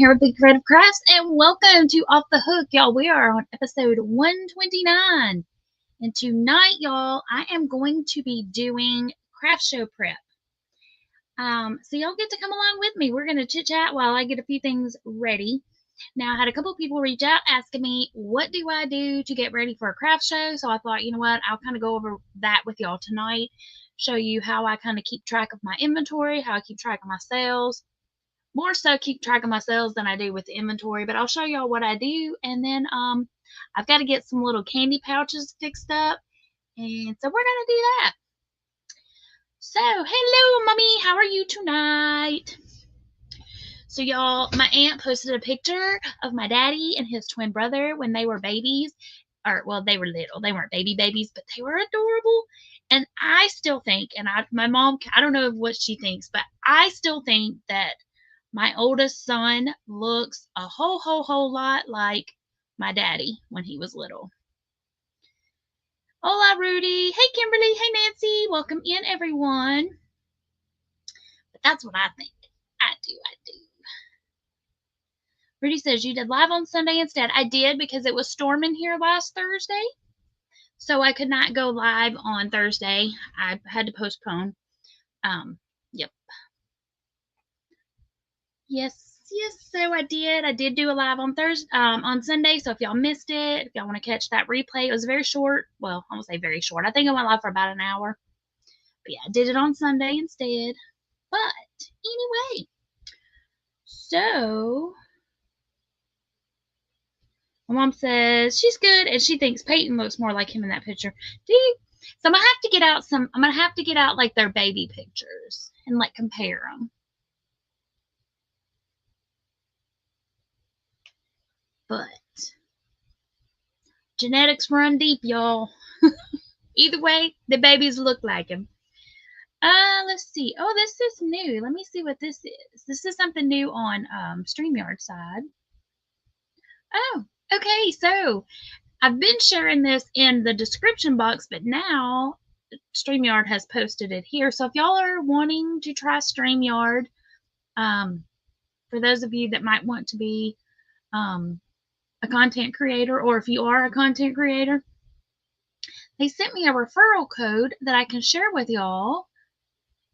here with BeeCreative Crafts, and welcome to Off the Hook, y'all. We are on episode 129, and tonight, y'all, I am going to be doing craft show prep. So y'all get to come along with me. We're going to chit-chat while I get a few things ready. Now, I had a couple people reach out asking me, what do I do to get ready for a craft show? So I thought, you know what, I'll kind of go over that with y'all tonight, show you how I kind of keep track of my inventory, how I keep track of my sales. More so keep track of my sales than I do with the inventory, but I'll show y'all what I do. And then I've got to get some little candy pouches fixed up, and so we're gonna do that. So hello mommy, how are you tonight? So y'all, my aunt posted a picture of my daddy and his twin brother when they were babies, or well, they were little, they weren't babies, but they were adorable. And I still think, and my mom, I don't know what she thinks, but I still think that my oldest son looks a whole lot like my daddy when he was little. Hola, Rudy. Hey, Kimberly. Hey, Nancy. Welcome in, everyone. But that's what I think. I do. Rudy says, you did live on Sunday instead. I did because it was storming here last Thursday. So I could not go live on Thursday. I had to postpone. Yep. Yes, so I did do a live on on Sunday. So if y'all missed it, if y'all want to catch that replay, it was very short. Well, I won't say very short. I think I went live for about an hour. But yeah, I did it on Sunday instead. But anyway, so my mom says she's good, and she thinks Peyton looks more like him in that picture. Do you? So I'm gonna have to get out like their baby pictures and like compare them. But genetics run deep, y'all. Either way, the babies look like him. Let's see. Oh, this is new. Let me see what this is. This is something new on StreamYard side. Oh, okay. So I've been sharing this in the description box, but now StreamYard has posted it here. So if y'all are wanting to try StreamYard, for those of you that might want to be a content creator, or if you are a content creator, they sent me a referral code that I can share with y'all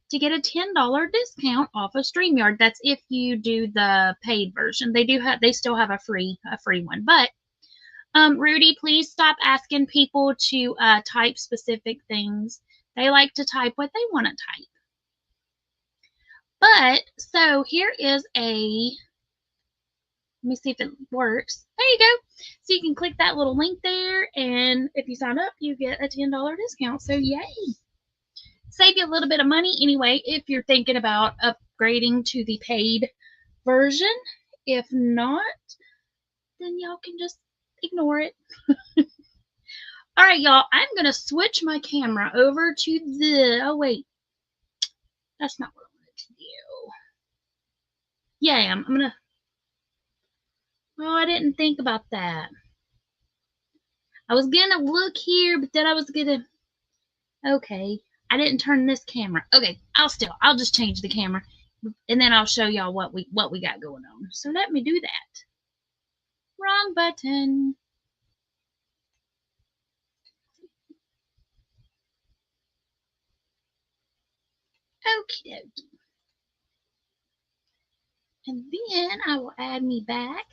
to get a $10 discount off of StreamYard. That's if you do the paid version. They still have a free one. But Rudy, please stop asking people to type specific things. They like to type what they want to type. But so here is let me see if it works. There you go. So you can click that little link there, and if you sign up, you get a $10 discount. So yay. Save you a little bit of money anyway if you're thinking about upgrading to the paid version. If not, then y'all can just ignore it. All right, y'all, I'm going to switch my camera over to oh, wait. That's not what I wanted to do. Yeah, I'm going to. Oh, I didn't think about that. I was going to look here, but then I was going to. Okay. I didn't turn this camera. Okay, I'll just change the camera, and then I'll show y'all what we got going on. So let me do that. Wrong button. Okie dokie. And then I will add me back.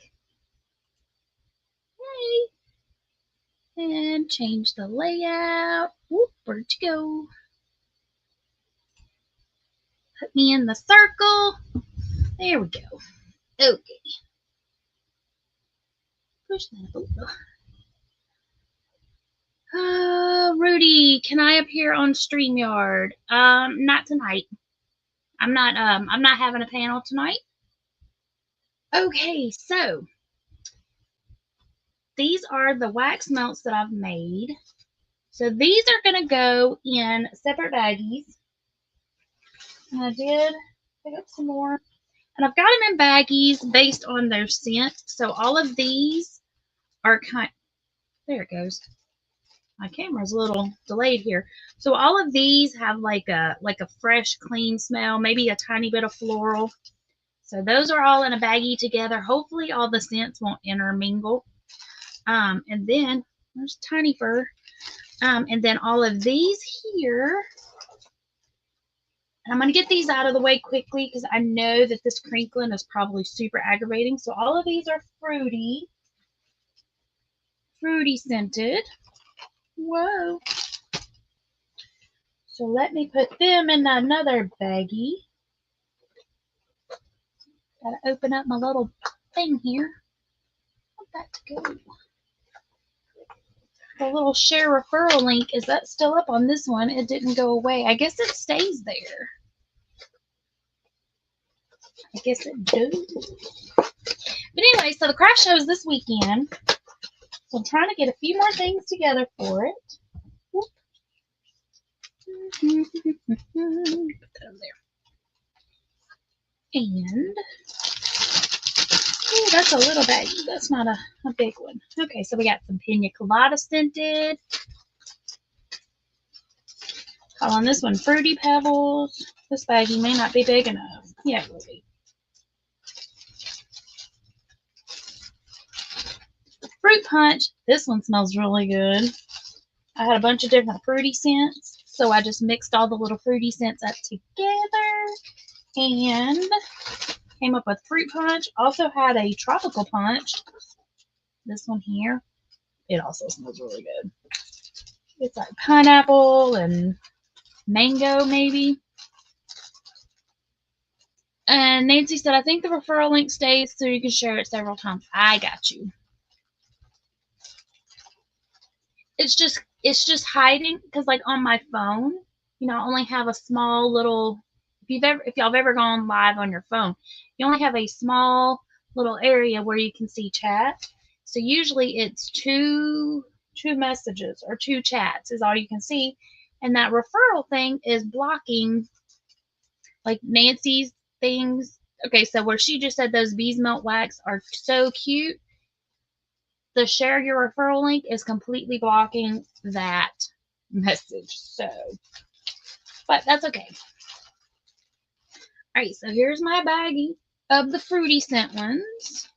Yay. And change the layout. Whoop, where'd you go? Put me in the circle. There we go. Okay. Push that over. Rudy, can I appear on StreamYard? Not tonight. I'm not having a panel tonight. Okay, so these are the wax melts that I've made. So these are going to go in separate baggies. And I did pick up some more. And I've got them in baggies based on their scent. So all of these are there it goes. My camera's a little delayed here. So all of these have like a fresh, clean smell, maybe a tiny bit of floral. So those are all in a baggie together. Hopefully all the scents won't intermingle. And then there's Tiny Fur. And then all of these here. And I'm going to get these out of the way quickly because I know that this crinkling is probably super aggravating. So all of these are fruity scented. Whoa. So let me put them in another baggie. Gotta open up my little thing here. I want that to go. The little share referral link, is that still up on this one? It didn't go away. I guess it stays there. I guess it does. But anyway, so the craft show is this weekend. So I'm trying to get a few more things together for it. Put that over there. And ooh, that's a little baggie. That's not a big one. Okay, so we got some pina colada scented. Calling this one Fruity Pebbles. This baggie may not be big enough. Yeah, it will be. Fruit Punch. This one smells really good. I had a bunch of different fruity scents, so I just mixed all the little fruity scents up together and came up with Fruit Punch. Also had a Tropical Punch. This one here. It also smells really good. It's like pineapple and mango, maybe. And Nancy said, I think the referral link stays so you can share it several times. I got you. It's just hiding because like on my phone, you know, I only have a small little, if y'all have ever gone live on your phone, you only have a small little area where you can see chat. So usually it's two messages or two chats is all you can see. And that referral thing is blocking like Nancy's things. Okay, so where she just said those bees melt wax are so cute, the share your referral link is completely blocking that message. So, but that's okay. All right, so here's my baggie of the fruity scent ones.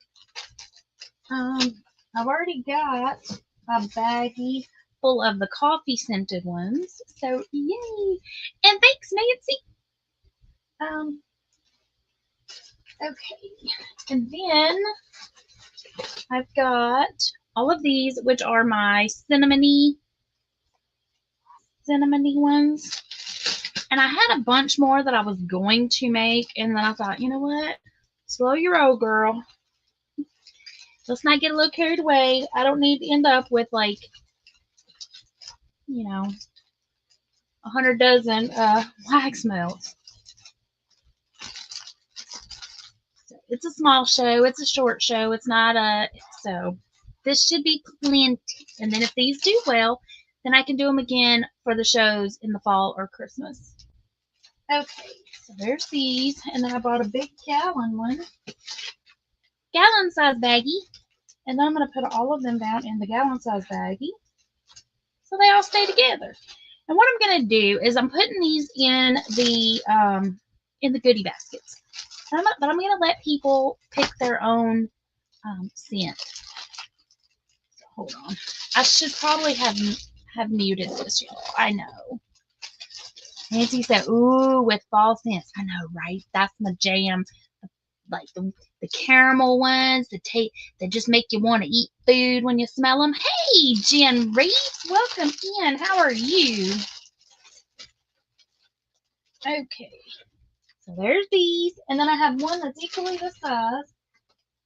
I've already got a baggie full of the coffee scented ones. So yay! And thanks, Nancy. Okay, and then I've got all of these, which are my cinnamony ones. And I had a bunch more that I was going to make, and then I thought, you know what? Slow your roll, girl. Let's not get a little carried away. I don't need to end up with like, you know, 100 dozen wax melts. So it's a small show. It's a short show. It's not so this should be plenty. And then if these do well, then I can do them again for the shows in the fall or Christmas. Okay, so there's these. And then I bought a big gallon size baggie. And then I'm going to put all of them down in the gallon size baggie so they all stay together. And what I'm going to do is I'm putting these in the goodie baskets. But I'm going to let people pick their own scent. So hold on. I should probably have muted this, y'all. I know. Nancy said, ooh, with fall scents. I know, right? That's my jam. Like the caramel ones that just make you want to eat food when you smell them. Hey, Jen Reeves, welcome in. How are you? Okay. So there's these. And then I have one that's equally the size,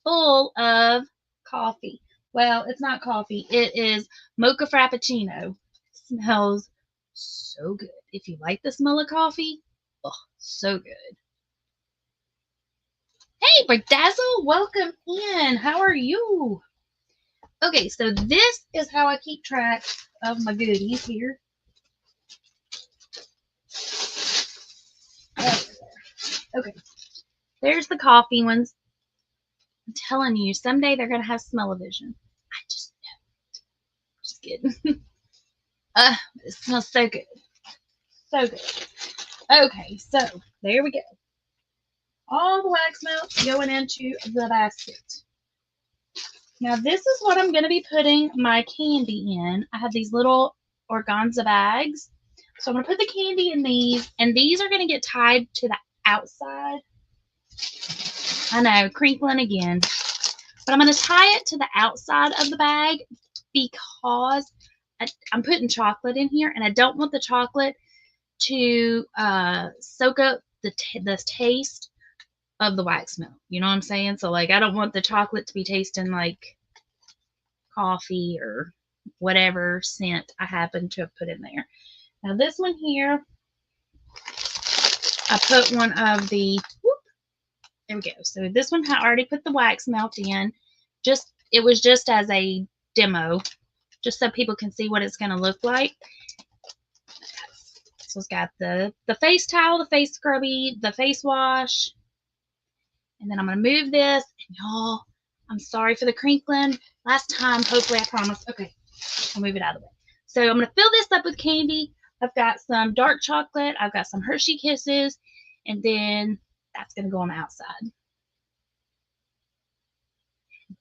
full of coffee. Well, it's not coffee. It is mocha frappuccino. Smells so good. If you like the smell of coffee, oh, so good. Hey, Berdazzle, welcome in. How are you? Okay, so this is how I keep track of my goodies here. Okay, there's the coffee ones. I'm telling you, someday they're going to have smell-o-vision. I just know it. Just kidding. It smells so good. So good. Okay, so there we go. all the wax melt going into the basket. Now this is what I'm going to be putting my candy in. I have these little organza bags. So I'm going to put the candy in these, and these are going to get tied to the outside. I know, crinkling again. But I'm going to tie it to the outside of the bag because I'm putting chocolate in here, and I don't want the chocolate to soak up the taste of the wax melt. You know what I'm saying? So, like, I don't want the chocolate to be tasting like coffee or whatever scent I happen to have put in there. Now, this one here, I put one of the, whoop, there we go. So this one I already put the wax melt in. It was just as a demo, just so people can see what it's going to look like. So it's got the face towel, the face scrubby, the face wash. And then I'm going to move this. And y'all, I'm sorry for the crinkling. Last time, hopefully I promise. Okay, I'll move it out of the way. So I'm going to fill this up with candy. I've got some dark chocolate. I've got some Hershey Kisses. And then that's going to go on the outside.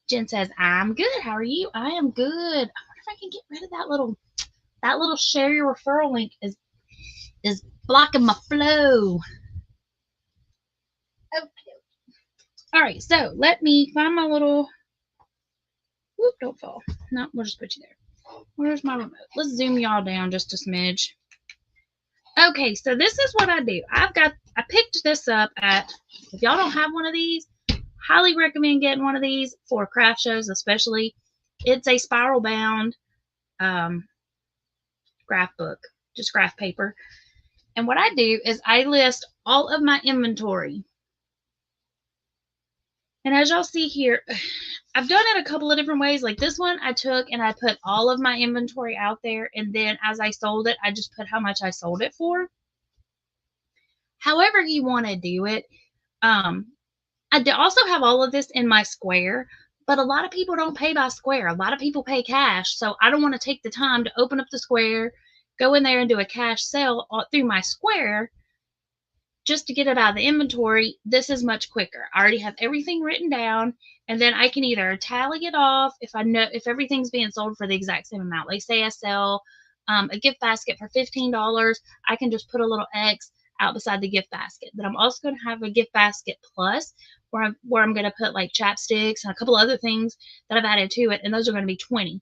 Jen says, I'm good. How are you? I am good. I wonder if I can get rid of that little share your referral link is blocking my flow. Okay. All right, so let me find my little, whoop, don't fall. No, we'll just put you there. Where's my remote? Let's zoom y'all down just a smidge. Okay, so this is what I do. I picked this up at, if y'all don't have one of these, highly recommend getting one of these for craft shows, especially. It's a spiral bound graph book, just graph paper. And what I do is I list all of my inventory. And as y'all see here, I've done it a couple of different ways. Like this one, I took and I put all of my inventory out there. And then as I sold it, I just put how much I sold it for. However you want to do it. I also have all of this in my Square, but a lot of people don't pay by Square. A lot of people pay cash. So I don't want to take the time to open up the Square, go in there and do a cash sale through my Square just to get it out of the inventory. This is much quicker. I already have everything written down, and then I can either tally it off if I know if everything's being sold for the exact same amount. Like say I sell a gift basket for $15, I can just put a little X out beside the gift basket. But I'm also going to have a gift basket plus where I'm going to put like chapsticks and a couple other things that I've added to it, and those are going to be 20.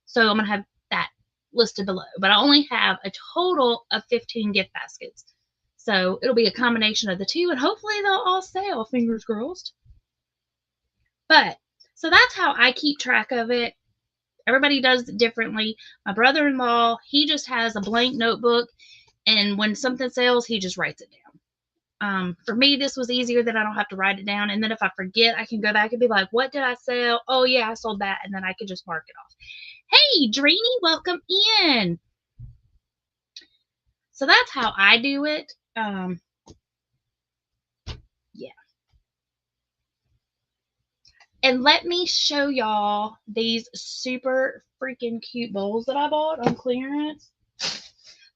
So I'm going to have that listed below. But I only have a total of 15 gift baskets. So it'll be a combination of the two, and hopefully they'll all sell, fingers crossed. But, so that's how I keep track of it. Everybody does it differently. My brother-in-law, he just has a blank notebook, and when something sells, he just writes it down. For me, this was easier that I don't have to write it down, and then if I forget, I can go back and be like, what did I sell? Oh, yeah, I sold that, and then I can just mark it off. Hey, Dreamy, welcome in. So that's how I do it. Yeah. And let me show y'all these super freaking cute bowls that I bought on clearance.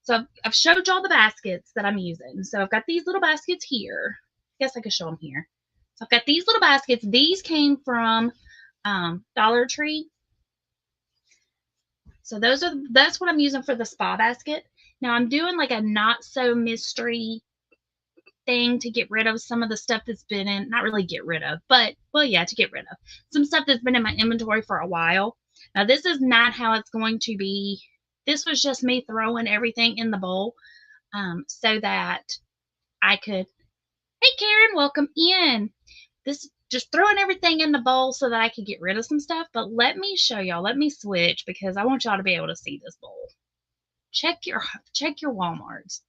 So I've showed y'all the baskets that I'm using. So I've got these little baskets here. I guess I could show them here. So I've got these little baskets. These came from Dollar Tree. So that's what I'm using for the spa basket. Now I'm doing like a not so mystery thing to get rid of some of the stuff that's been in, not really get rid of, but well, yeah, to get rid of some stuff that's been in my inventory for a while. Now this is not how it's going to be. This was just me throwing everything in the bowl so that I could, hey Karen, welcome in. This just throwing everything in the bowl so that I could get rid of some stuff. But let me show y'all, let me switch because I want y'all to be able to see this bowl. Check your Walmarts.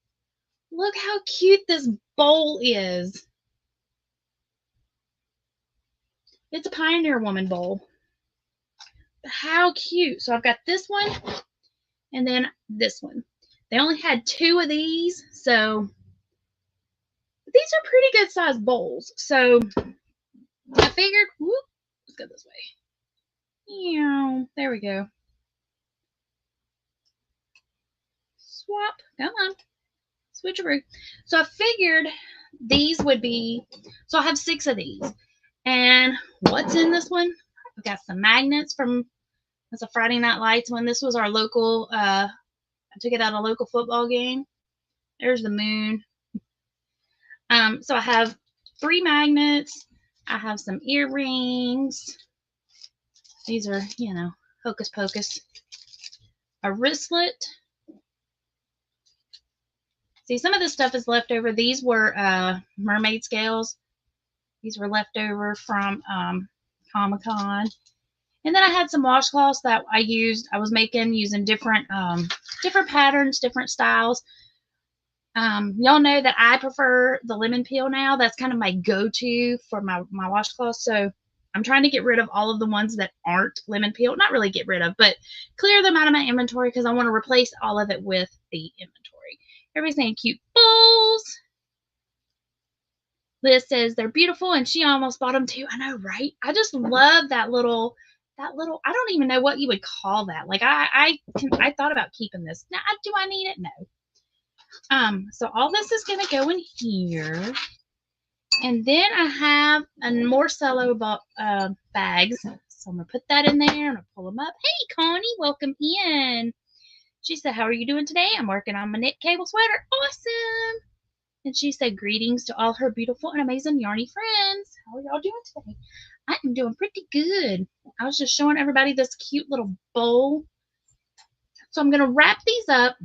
Look how cute this bowl is. It's a Pioneer Woman bowl. How cute. So I've got this one and then this one. They only had 2 of these, so these are pretty good sized bowls. So I figured, whoop, let's go this way. Yeah, there we go. Swap. Come on. Switcheroo. So I figured these would be, so I have 6 of these. And what's in this one? I've got some magnets from, it's a Friday Night Lights one. This was our local, I took it at a local football game. There's the moon. So I have 3 magnets. I have some earrings. These are, you know, hocus pocus. A wristlet. See, some of this stuff is left over. These were mermaid scales. These were left over from Comic-Con. And then I had some washcloths that I used. I was making using different different patterns, different styles. Y'all know that I prefer the lemon peel now. That's kind of my go-to for my washcloth. So I'm trying to get rid of all of the ones that aren't lemon peel. Not really get rid of, but clear them out of my inventory because I want to replace all of it with the inventory. Everybody's saying cute bowls. Liz says they're beautiful, and she almost bought them too. I know, right? I just love that little, I don't even know what you would call that. Like I thought about keeping this. Now, do I need it? No. So all this is going to go in here. And then I have more cello bags. So I'm going to put that in there. I'm going to pull them up. Hey, Connie, welcome in. She said, how are you doing today? I'm working on my knit cable sweater. Awesome. And she said, greetings to all her beautiful and amazing yarny friends. How are y'all doing today? I am doing pretty good. I was just showing everybody this cute little bowl. So I'm going to wrap these up.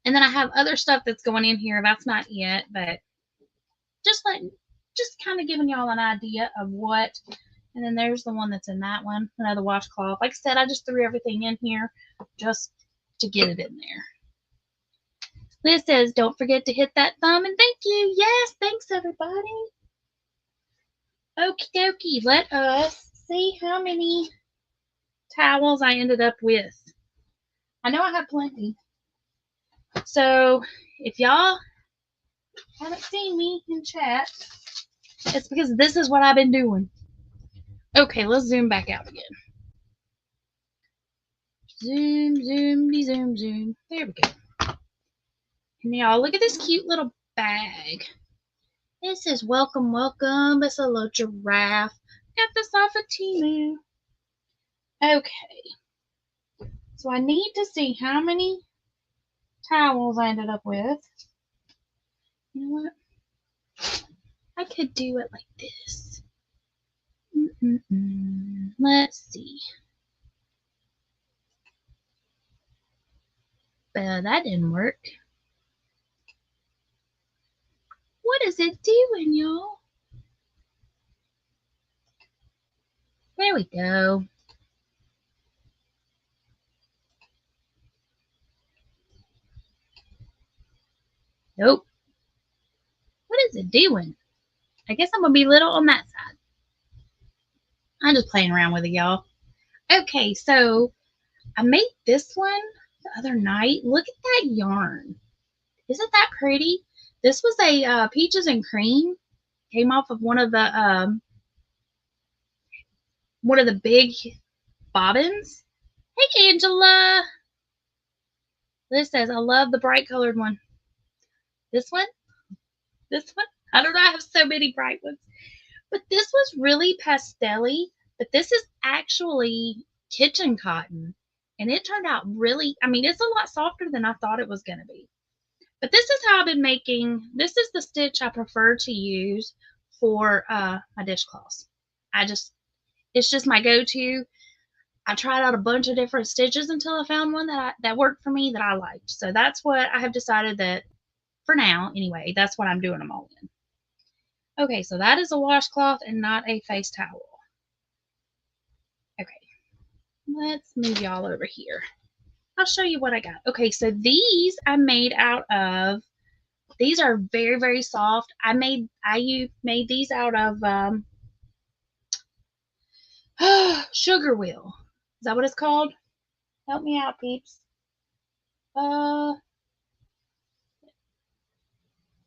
And then I have other stuff that's going in here. That's not yet, but just kind of giving y'all an idea of what. And then there's the one that's in that one, another washcloth. Like I said, I just threw everything in here just to get it in there. Liz says, don't forget to hit that thumb, and thank you. Yes, thanks, everybody. Okie dokie. Let us see how many towels I ended up with. I know I have plenty. So if y'all haven't seen me in chat, it's because this is what I've been doing. Okay, let's zoom back out again. Zoom, zoom, zoom, zoom. There we go. And y'all, look at this cute little bag. It says, welcome, welcome. It's a little giraffe. Got this off of Temu. Okay. So I need to see how many towels I ended up with. You know what? I could do it like this. Let's see. That didn't work. What is it doing, y'all? There we go. Nope. What is it doing? I guess I'm going to be little on that side. I'm just playing around with it, y'all. Okay, so I made this one the other night. Look at that yarn. Isn't that pretty? This was a peaches and cream. Came off of one of the big bobbins. Hey, Angela. Liz says, I love the bright colored one. This one? This one? I don't know. I have so many bright ones. But this was really pastel-y. But this is actually kitchen cotton. And it turned out really, I mean, it's a lot softer than I thought it was going to be. But this is how I've been making, this is the stitch I prefer to use for my dishcloths. It's just my go-to. I tried out a bunch of different stitches until I found one that worked for me that I liked. So that's what I have decided that, for now anyway, that's what I'm doing them all in. Okay, so that is a washcloth and not a face towel. Okay, let's move y'all over here. I'll show you what I got. Okay, so these I made out of, these are very, very soft. I made these out of sugar wheel. Is that what it's called? Help me out, peeps.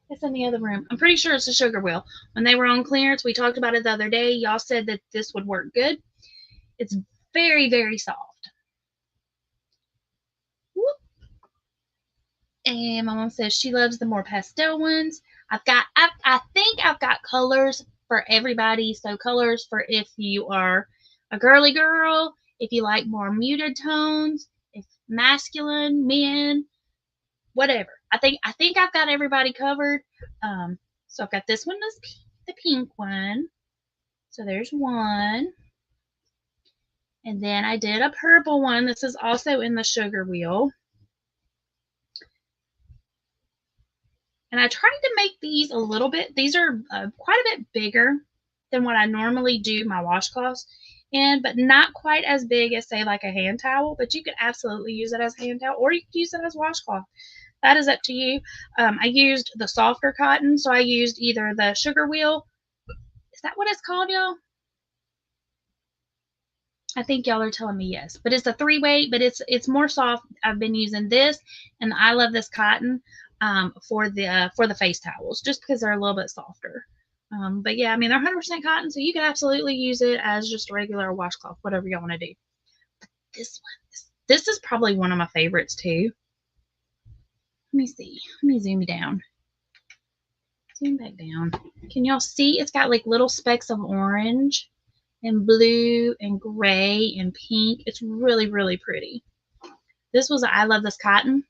It's in the other room. I'm pretty sure it's a sugar wheel. When they were on clearance, we talked about it the other day. Y'all said that this would work good. It's very, very soft. Whoop. And my mom says she loves the more pastel ones. I think I've got colors for everybody. So colors for if you are a girly girl, if you like more muted tones, if masculine, men, whatever. I think I've got everybody covered. So I've got this one, the pink one. So there's one. And then I did a purple one. This is also in the sugar wheel. And I tried to make these a little bit, these are quite a bit bigger than what I normally do my washcloths in, but not quite as big as, say, like a hand towel, but you could absolutely use it as a hand towel, or you could use it as washcloth. That is up to you. I used the softer cotton, so I used either the sugar wheel. Is that what it's called, y'all? I think y'all are telling me yes, but it's a 3-weight, but it's more soft. I've been using this, and I love this cotton for the face towels, just because they're a little bit softer. But yeah, I mean, they're 100% cotton, so you can absolutely use it as just a regular washcloth, whatever you want to do. But this is probably one of my favorites too. Let me see. Let me zoom down. Zoom back down. Can y'all see? It's got like little specks of orange and blue and gray and pink. It's really, really pretty. This was I love this cotton.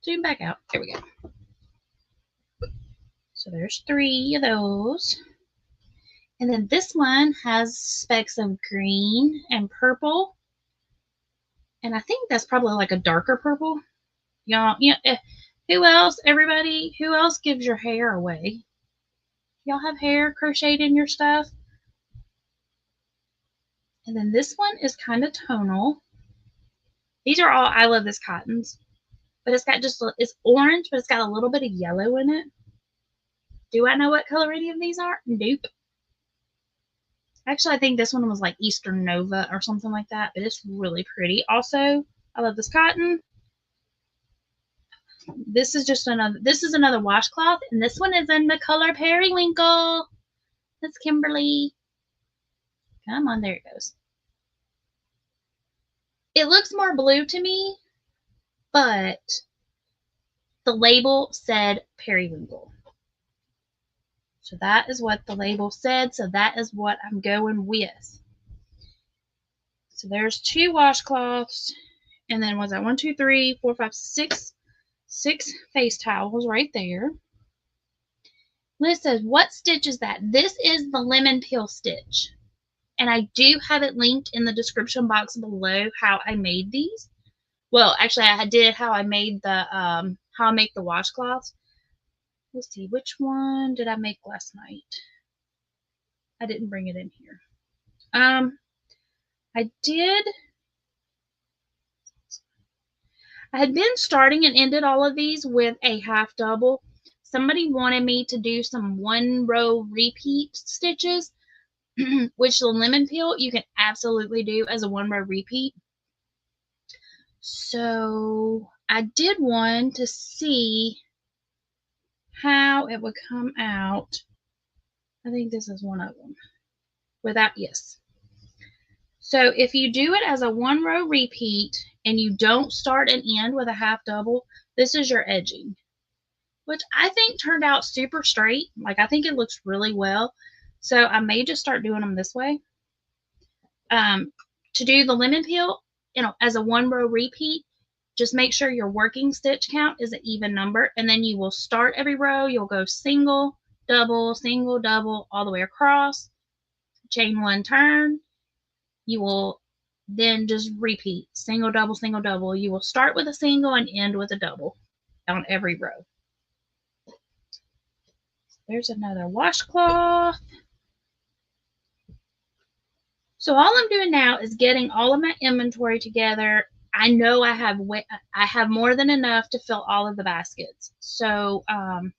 Zoom back out. There we go. So there's 3 of those. And then this one has specks of green and purple. And I think that's probably like a darker purple. Y'all, who else, everybody, who else gives your hair away? Y'all have hair crocheted in your stuff? And then this one is kind of tonal. These are all I love this cottons. But it's got it's orange, but it's got a little bit of yellow in it. Do I know what color any of these are? Nope. Actually, I think this one was like Eastern Nova or something like that, but it's really pretty. Also, I love this cotton. This is another washcloth, and this one is in the color Periwinkle. That's Kimberly. Come on, there it goes. It looks more blue to me, but the label said Periwinkle. So that is what the label said. So that is what I'm going with. So there's 2 washcloths. And then was that 1, 2, 3, 4, 5, 6 face towels right there. Liz says, what stitch is that? This is the lemon peel stitch. And I do have it linked in the description box below how I made these. Well, actually, I did how I made the how I make the washcloths. Let's see, which one did I make last night? I didn't bring it in here. I had been starting and ended all of these with a half double. Somebody wanted me to do some 1-row repeat stitches, which the lemon peel you can absolutely do as a 1-row repeat. So I did one to see how it would come out. I think this is one of them. Yes. So if you do it as a 1-row repeat and you don't start and end with a half double, this is your edging, which I think turned out super straight. Like, I think it looks really well. So I may just start doing them this way. To do the lemon peel, as a 1-row repeat, just make sure your working stitch count is an even number, and then you will start every row. You'll go single, double, all the way across, chain 1 turn. You will then just repeat single, double. You will start with a single and end with a double on every row. There's another washcloth. So all I'm doing now is getting all of my inventory together. I know I have more than enough to fill all of the baskets. So I'm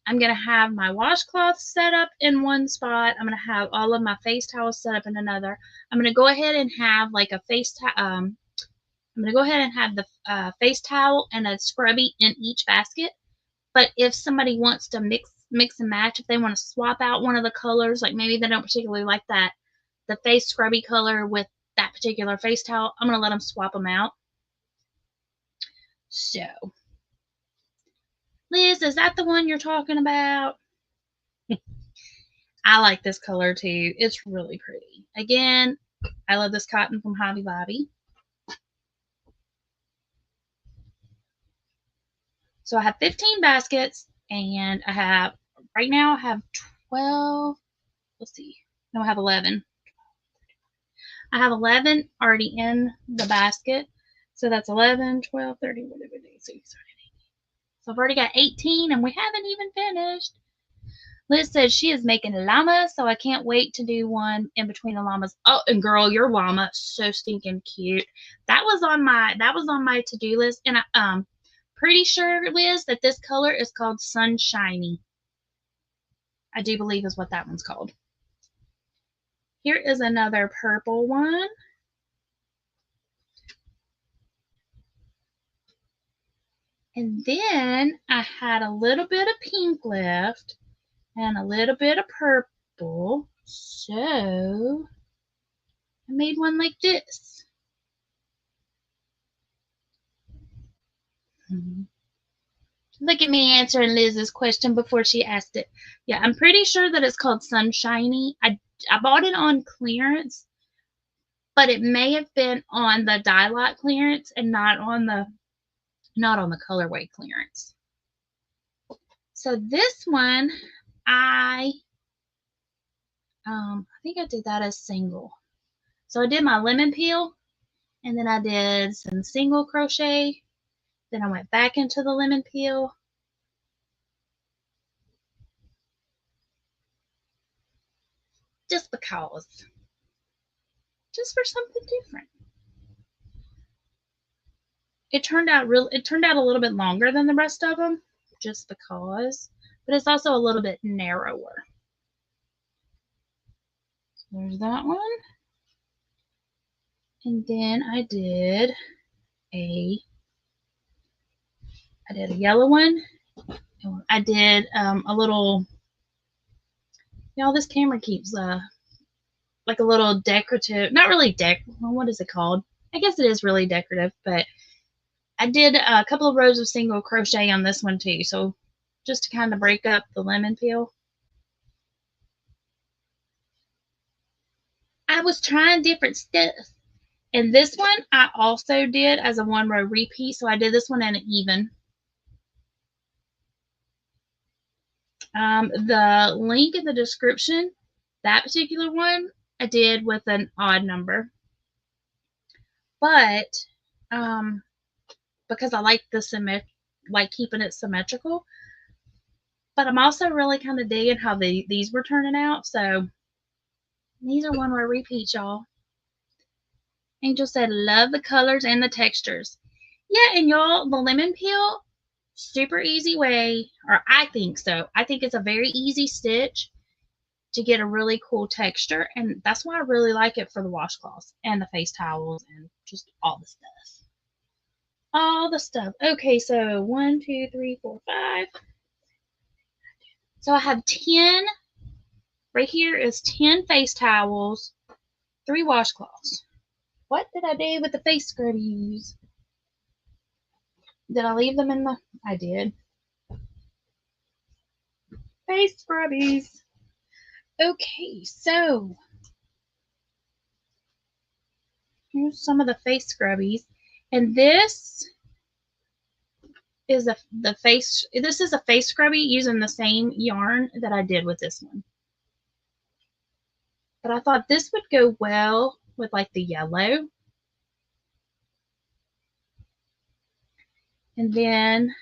going to have my washcloth set up in one spot. I'm going to have all of my face towels set up in another. I'm going to go ahead and have like a face towel. I'm going to go ahead and have the face towel and a scrubby in each basket. But if somebody wants to mix and match, if they want to swap out one of the colors, like maybe they don't particularly like the face scrubby color with that particular face towel. I'm going to let them swap them out. So, Liz, is that the one you're talking about? I like this color too. It's really pretty. Again, I love this cotton from Hobby Lobby. So I have 15 baskets, and I have, right now I have 12, let's see, no, I have 11. I have 11 already in the basket. So that's 11, 12, 13, 14, 15, 16, 17, 18. So I've already got 18, and we haven't even finished. Liz says she is making llamas, so I can't wait to do one in between the llamas. Oh, and girl, your llama so stinking cute. That was on my to-do list, and I pretty sure, Liz, that this color is called Sunshiny. I do believe is what that one's called. Here is another purple one. And then I had a little bit of pink left and a little bit of purple. So I made one like this. Look at me answering Liz's question before she asked it. Yeah, I'm pretty sure that it's called Sunshiny. I bought it on clearance, but it may have been on the dye lot clearance and not on the colorway clearance. So this one, I think I did that as single. So I did my lemon peel, and then I did some single crochet. Then I went back into the lemon peel. Just because. Just for something different. It turned out a little bit longer than the rest of them, just because. But it's also a little bit narrower. There's that one. And then I did a yellow one. I did a little, y'all, this camera keeps like a little decorative, not really well, what is it called? I guess it is really decorative, but I did a couple of rows of single crochet on this one too. So just to kind of break up the lemon peel. I was trying different stuff. And this one I also did as a 1-row repeat. So I did this one in an even. The link in the description, that particular one, I did with an odd number. But because I like keeping it symmetrical. But I'm also really kind of digging how these were turning out. So these are 1-row repeats, y'all. Angel said, love the colors and the textures. Yeah, and y'all, the lemon peel, super easy way, or I think so. I think it's a very easy stitch to get a really cool texture, and that's why I really like it for the washcloths and the face towels and just all the stuff. All the stuff. Okay, so 1, 2, 3, 4, 5. So I have 10. Right here is 10 face towels, 3 washcloths. What did I do with the face scrubbies? Did I leave them in the... I did. Face scrubbies. Okay, so here's some of the face scrubbies. And this is a face scrubby using the same yarn that I did with this one. But I thought this would go well with like the yellow. And then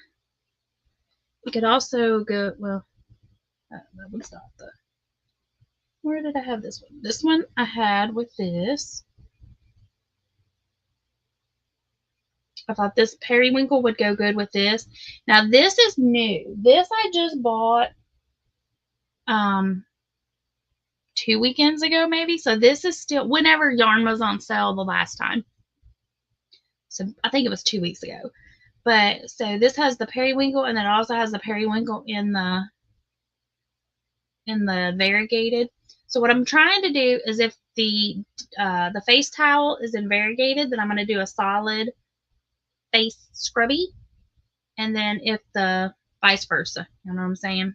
it could also go, well, that one's not the, where did I have this one? This one I had with this. I thought this periwinkle would go good with this. Now this is new. This I just bought 2 weekends ago maybe. So this is still whenever yarn was on sale the last time. So I think it was 2 weeks ago. But so this has the periwinkle, and then it also has the periwinkle in the variegated. So what I'm trying to do is if the face towel is in variegated, then I'm going to do a solid face scrubby. And then if the vice versa, you know what I'm saying?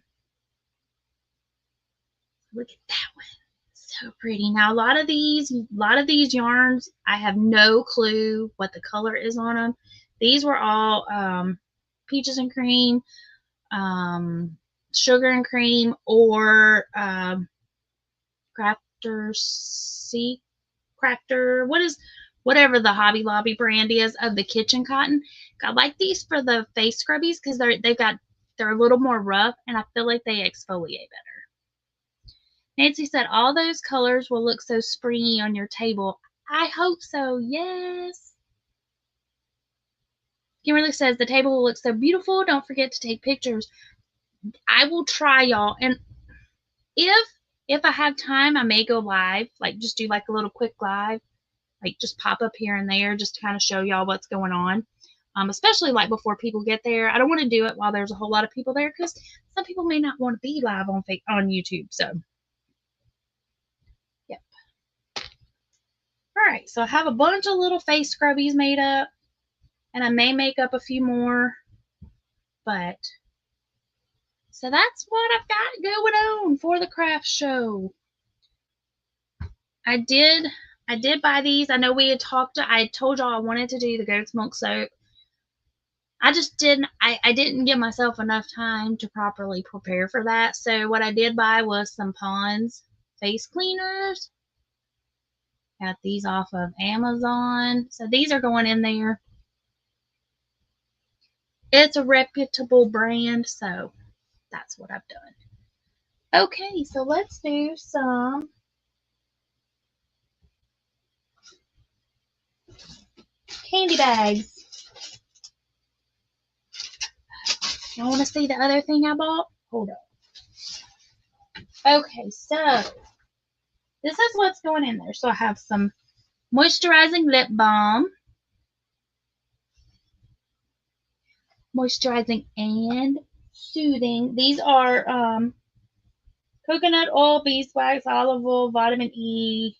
Look at that one. So pretty. Now a lot of these yarns, I have no clue what the color is on them. These were all peaches and cream, sugar and cream, or whatever the Hobby Lobby brand is of the kitchen cotton. I like these for the face scrubbies because they're a little more rough and I feel like they exfoliate better. Nancy said all those colors will look so springy on your table. I hope so. Yes. Kimberly says the table will look so beautiful. Don't forget to take pictures. I will try, y'all. And if I have time, I may go live, like just do like a little quick live, like just pop up here and there just to kind of show y'all what's going on. Especially like before people get there. I don't want to do it while there's a whole lot of people there because some people may not want to be live on YouTube. So, yep. All right, so I have a bunch of little face scrubbies made up, and I may make up a few more, but so that's what I've got going on for the craft show. I did buy these. I know I told y'all I wanted to do the goat's milk soap. I just I didn't give myself enough time to properly prepare for that. So what I did buy was some Pond's face cleaners. Got these off of Amazon. So these are going in there. It's a reputable brand, so that's what I've done. Okay, so let's do some candy bags. You want to see the other thing I bought? Hold on. Okay, so this is what's going in there. So I have some moisturizing lip balm. Moisturizing and soothing. These are coconut oil, beeswax, olive oil, vitamin E,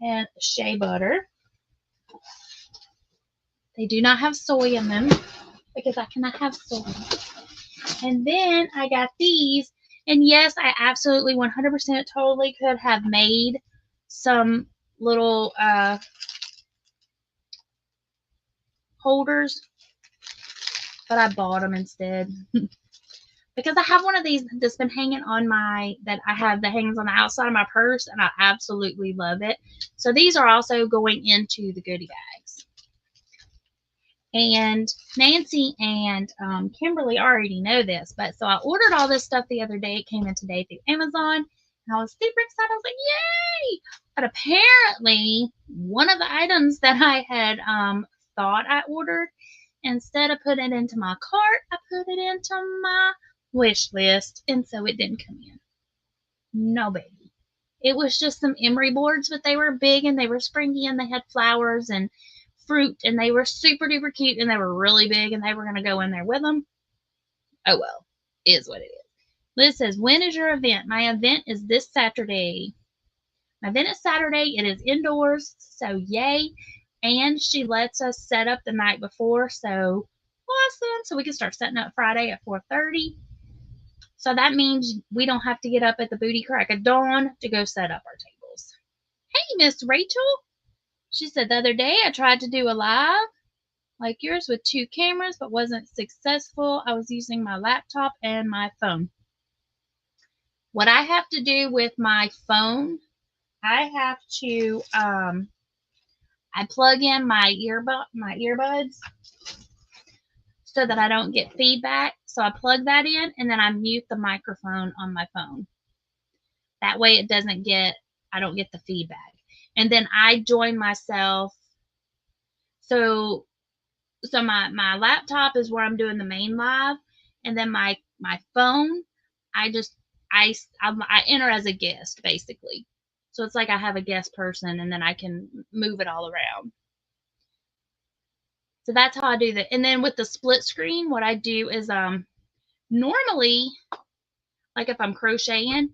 and shea butter. They do not have soy in them because I cannot have soy. And then I got these. And yes, I absolutely 100% totally could have made some little holders, but I bought them instead. Because I have one of these that's been hanging on that hangs on the outside of my purse, and I absolutely love it. So these are also going into the goodie bags. And Nancy and Kimberly already know this, but so I ordered all this stuff the other day. It came in today through Amazon, and I was super excited. I was like, yay! But apparently, one of the items that I had thought I ordered, instead of putting it into my cart, I put it into my wish list, and so it didn't come in. No baby. It was just some emery boards, but they were big and they were springy and they had flowers and fruit and they were super duper cute and they were really big and they were going to go in there with them. Oh well, is what it is. Liz says, when is your event? My event is this Saturday. My event is Saturday. It is indoors, so yay. And she lets us set up the night before, so awesome. So we can start setting up Friday at 4:30. So that means we don't have to get up at the booty crack of dawn to go set up our tables. Hey, Miss Rachel. She said the other day I tried to do a live like yours with 2 cameras but wasn't successful. I was using my laptop and my phone. What I have to do with my phone, I have to I plug in my earbuds so that I don't get feedback. So I plug that in and then I mute the microphone on my phone. That way I don't get the feedback. And then I join myself. So my laptop is where I'm doing the main live, and then my phone, I enter as a guest basically. So it's like I have a guest person, and then I can move it all around. So that's how I do that. And then with the split screen, what I do is normally, like if I'm crocheting,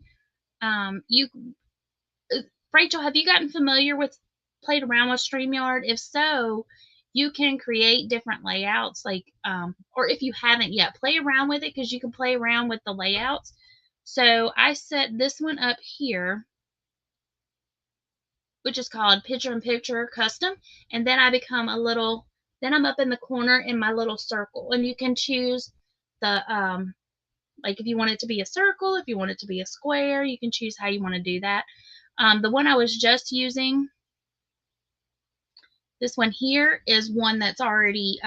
You, Rachel, have you gotten familiar with, played around with StreamYard? If so, you can create different layouts, like, or if you haven't yet, play around with it, because you can play around with the layouts. So I set this one up here, which is called Picture in Picture Custom, and then I become a little, then I'm up in the corner in my little circle, and you can choose the, like if you want it to be a circle, if you want it to be a square, you can choose how you want to do that. The one I was just using, this one here, is one that's already,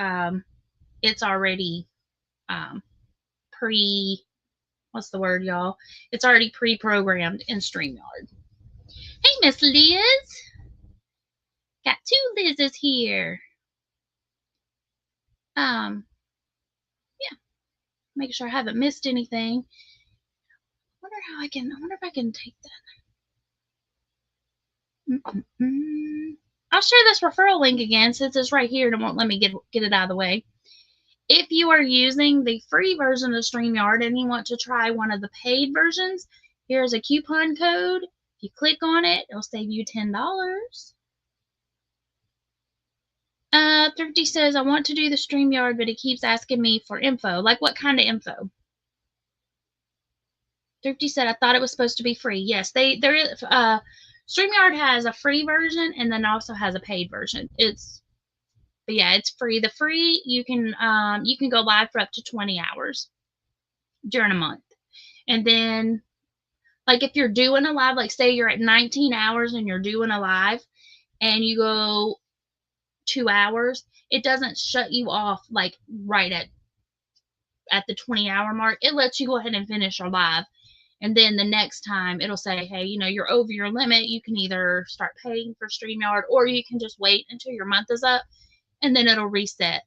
it's already what's the word, y'all? It's already pre-programmed in StreamYard. Hey, Miss Liz. Got 2 Liz's here. Yeah. Make sure I haven't missed anything. I wonder if I can take that. I'll share this referral link again, since it's right here and it won't let me get it out of the way. If you are using the free version of StreamYard and you want to try one of the paid versions, here's a coupon code. If you click on it, it'll save you $10. Thrifty says, I want to do the StreamYard, but it keeps asking me for info. Like, what kind of info? Thrifty said, I thought it was supposed to be free. Yes, StreamYard has a free version and then also has a paid version. But yeah, it's free. The free, you can go live for up to 20 hours during a month. And then, like, if you're doing a live, like say you're at 19 hours and you're doing a live and you go 2 hours, it doesn't shut you off like right at the 20-hour mark. It lets you go ahead and finish your live. And then the next time it'll say, hey, you're over your limit. You can either start paying for StreamYard or you can just wait until your month is up and then it'll reset.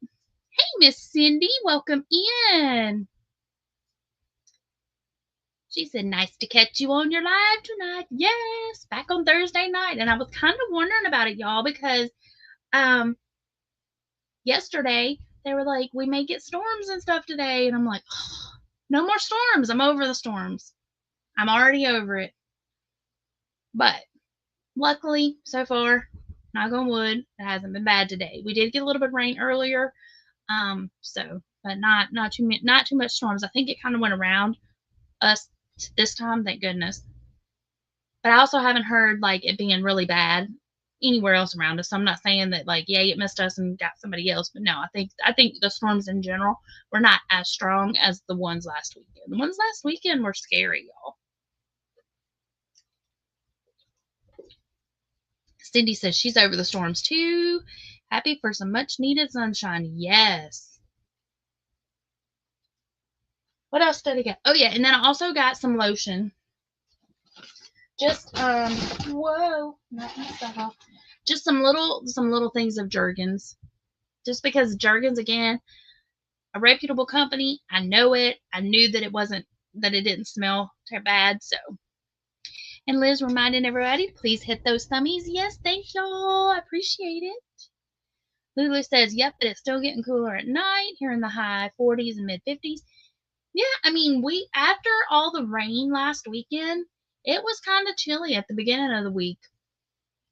Hey, Miss Cindy, welcome in. She said, nice to catch you on your live tonight. Yes, back on Thursday night. And I was kind of wondering about it, y'all, because yesterday they were like, we may get storms and stuff today. And I'm like, oh, no more storms. I'm over the storms. I'm already over it. But luckily, so far, knock on wood, it hasn't been bad today. We did get a little bit of rain earlier, but not too much storms. I think it kind of went around us this time, thank goodness. But I also haven't heard like it being really bad anywhere else around us. So I'm not saying that like, yeah, it missed us and got somebody else. But no, I think the storms in general were not as strong as the ones last weekend. The ones last weekend were scary, y'all. Cindy says she's over the storms too. Happy for some much needed sunshine. Yes. What else did I get? Oh yeah, and then I also got some lotion. Just whoa, not that off. Just some little things of Jergens. Just because Jergens, again, a reputable company. I know it. I knew that it didn't smell too bad. So, and Liz reminding everybody, please hit those thummies. Yes, thank y'all. I appreciate it. Lulu says, yep, but it's still getting cooler at night. Here in the high 40s and mid 50s. Yeah, I mean, after all the rain last weekend, it was kind of chilly at the beginning of the week.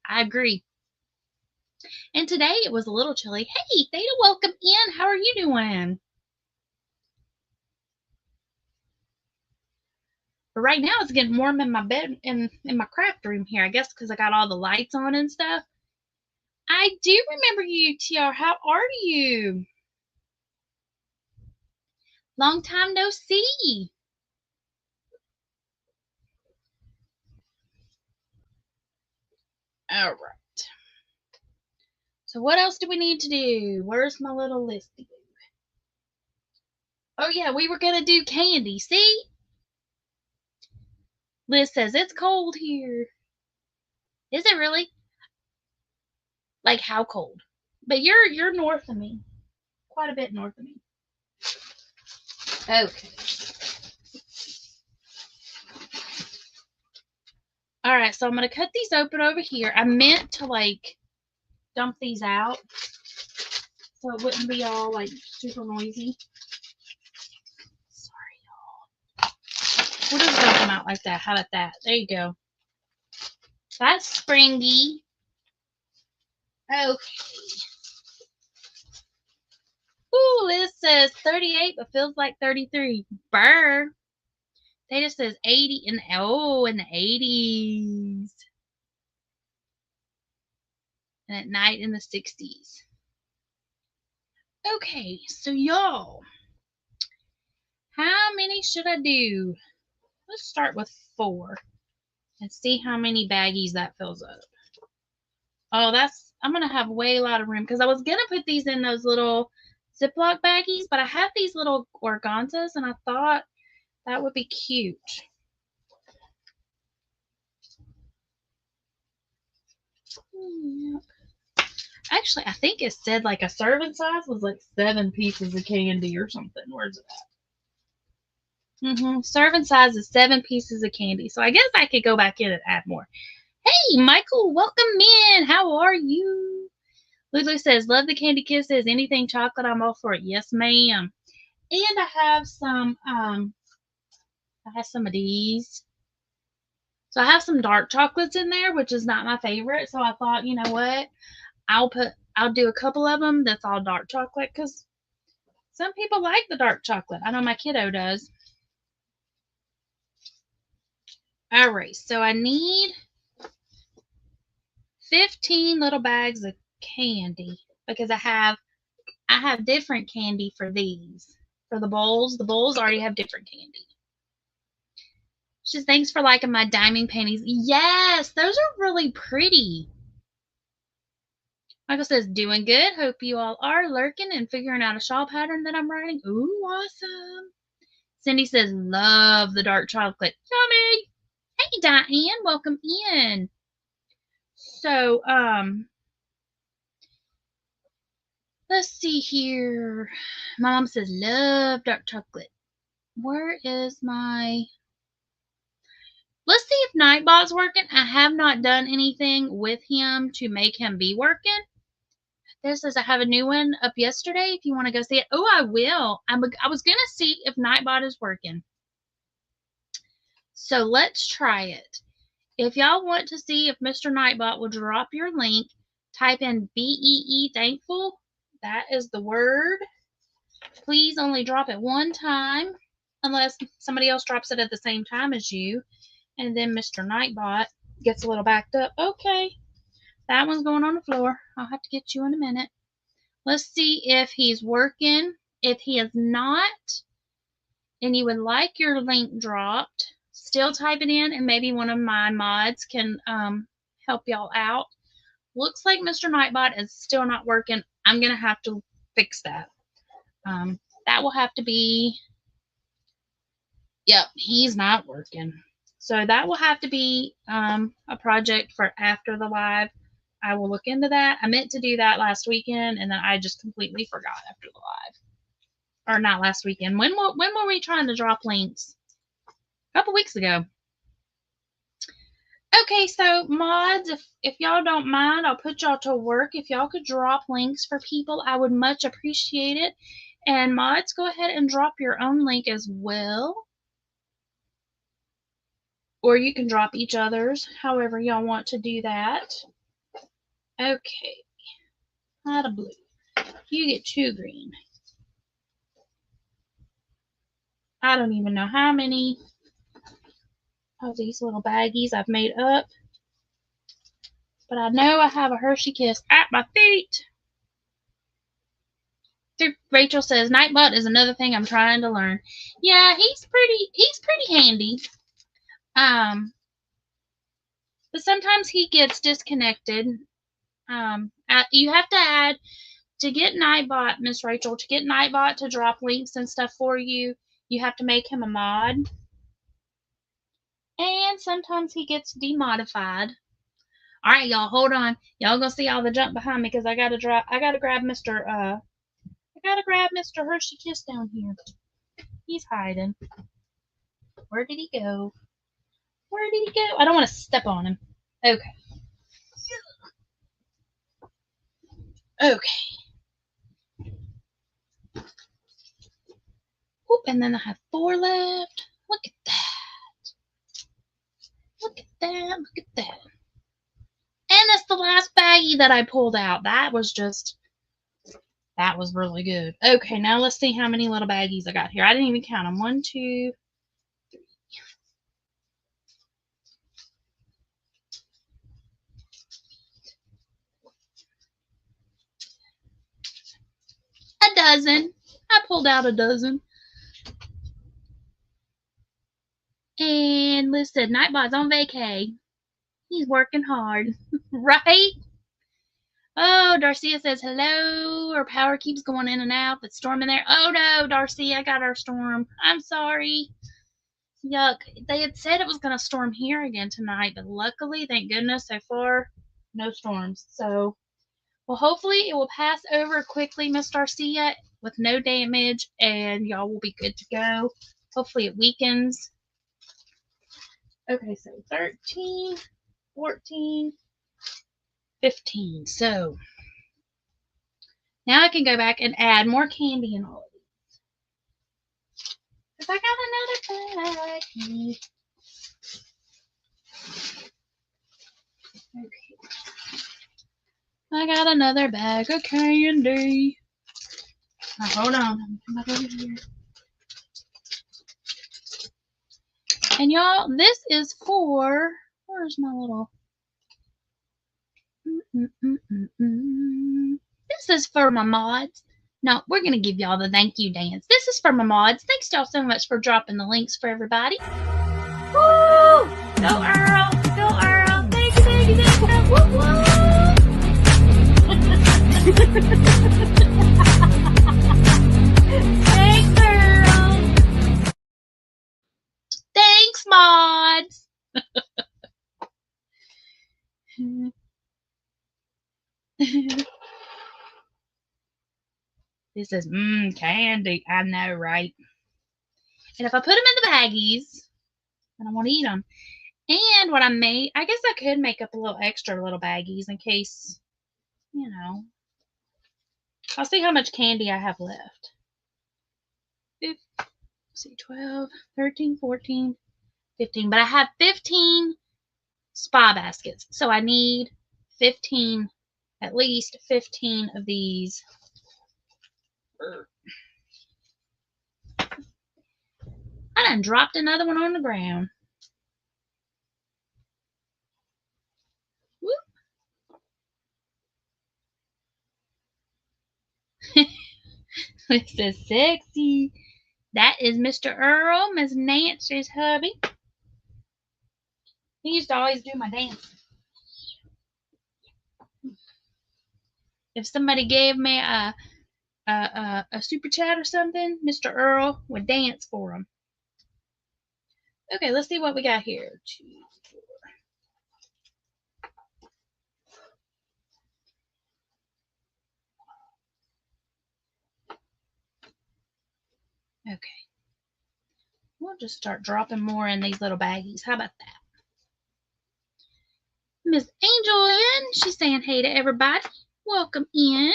I agree. And today it was a little chilly. Hey, Theta, welcome in. How are you doing? But right now it's getting warm in my bed, in my craft room here, I guess because I got all the lights on and stuff. I do remember you, TR. How are you? Long time no see. All right. So what else do we need to do? Where's my little list? Oh yeah, we were gonna do candy. See? Liz says it's cold here. Is it really? Like how cold? But you're north of me. Quite a bit north of me. Okay. All right, so I'm going to cut these open over here. I meant to like dump these out so it wouldn't be all like super noisy. Sorry, y'all. We'll just dump them out like that. How about that? There you go. That's springy. Okay. Ooh, this says 38, but feels like 33. Burr. Data says 80 in the 80s. And at night in the 60s. Okay, so y'all, how many should I do? Let's start with 4 and see how many baggies that fills up. Oh, I'm going to have way a lot of room because I was going to put these in those little Ziploc baggies, but I have these little organzas and I thought that would be cute. Actually, I think it said like a serving size was like 7 pieces of candy or something. Where's it at? Serving size is 7 pieces of candy. So I guess I could go back in and add more. Hey, Michael, welcome in. How are you? Lulu says, love the candy kisses. Anything chocolate, I'm all for it. Yes, ma'am. And I have some of these. So I have some dark chocolates in there, which is not my favorite. So I thought, you know what? I'll do a couple of them that's all dark chocolate because some people like the dark chocolate. I know my kiddo does. All right, so I need 15 little bags of candy because I have different candy for these. For the bowls already have different candy. She says, thanks for liking my diamond paintings. Yes, those are really pretty. Michael says, doing good. Hope you all are lurking and figuring out a shawl pattern that I'm writing. Ooh, awesome. Cindy says, love the dark chocolate. Yummy. Hey, Diane, welcome in. So, let's see here. My mom says, love dark chocolate. Where is my... Let's see if Nightbot's working. I have not done anything with him to make him be working. This says I have a new one up yesterday. If you want to go see it. Oh, I will. I was going to see if Nightbot is working. So let's try it. If y'all want to see if Mr. Nightbot will drop your link, type in BEE thankful. That is the word. Please only drop it one time unless somebody else drops it at the same time as you. And then Mr. Nightbot gets a little backed up. Okay, that one's going on the floor. I'll have to get you in a minute. Let's see if he's working. If he is not, and you would like your link dropped, still type it in, and maybe one of my mods can help y'all out. Looks like Mr. Nightbot is still not working. I'm going to have to fix that. That will have to be... Yep, he's not working. So that will have to be a project for after the live. I will look into that. I meant to do that last weekend, and then I just completely forgot after the live. Or not last weekend. When were we trying to drop links? A couple weeks ago. Okay, so mods, if y'all don't mind, I'll put y'all to work. If y'all could drop links for people, I would much appreciate it. And mods, go ahead and drop your own link as well. Or you can drop each other's, however y'all want to do that. Okay. Not a blue. You get 2 green. I don't even know how many of these little baggies I've made up. But I know I have a Hershey Kiss at my feet. Rachel says, Nightbot is another thing I'm trying to learn. Yeah, he's pretty handy. But sometimes he gets disconnected. You have to add, to get Nightbot, Miss Rachel, to get Nightbot to drop links and stuff for you, you have to make him a mod. And sometimes he gets demodified. All right, y'all, hold on. Y'all gonna see all the junk behind me because I gotta grab Mr. Hershey Kiss down here. He's hiding. Where did he go? Where did he go? I don't want to step on him. Okay. Okay. Whoop, and then I have 4 left. Look at that. Look at that. Look at that. And that's the last baggie that I pulled out. That was really good. Okay, now let's see how many little baggies I got here. I didn't even count them. 1, 2, 3. A dozen. I pulled out a dozen. And listen, Nightbot's on vacay. He's working hard, right? Oh, Darcia says hello. Our power keeps going in and out. It's storming there. Oh no, Darcy, I got our storm. I'm sorry. Yuck. They had said it was going to storm here again tonight, but luckily, thank goodness, so far, no storms. So, well, hopefully it will pass over quickly, Miss Darcia, with no damage, and y'all will be good to go. Hopefully it weakens. Okay, so 13, 14, 15. So now I can go back and add more candy in all of these. Because I got another bag. Okay. I got another bag of candy. Now, hold on. Come back over here. And y'all, this is for, where's my little, This is for my mods. No, we're going to give y'all the thank you dance. This is for my mods. Thanks y'all so much for dropping the links for everybody. Woo! Go Earl! Go Earl! Thank you, thank you, thank you. Woo, woo! Thanks, Earl! Thanks, mods! This is candy. I know, right? And if I put them in the baggies, then I want to eat them. And what I made, I guess I could make up a little extra little baggies in case, you know. I'll see how much candy I have left. 12, 13, 14, 15. But I have 15 spa baskets. So I need 15, at least 15 of these. I done dropped another one on the ground. Whoop. This is sexy. That is Mr. Earl, Miss Nancy's hubby. He used to always do my dance. If somebody gave me a super chat or something, Mr. Earl would dance for them. Okay, let's see what we got here. 2, 4. Okay. We'll just start dropping more in these little baggies. How about that? Miss Angel in. She's saying hey to everybody. Welcome in.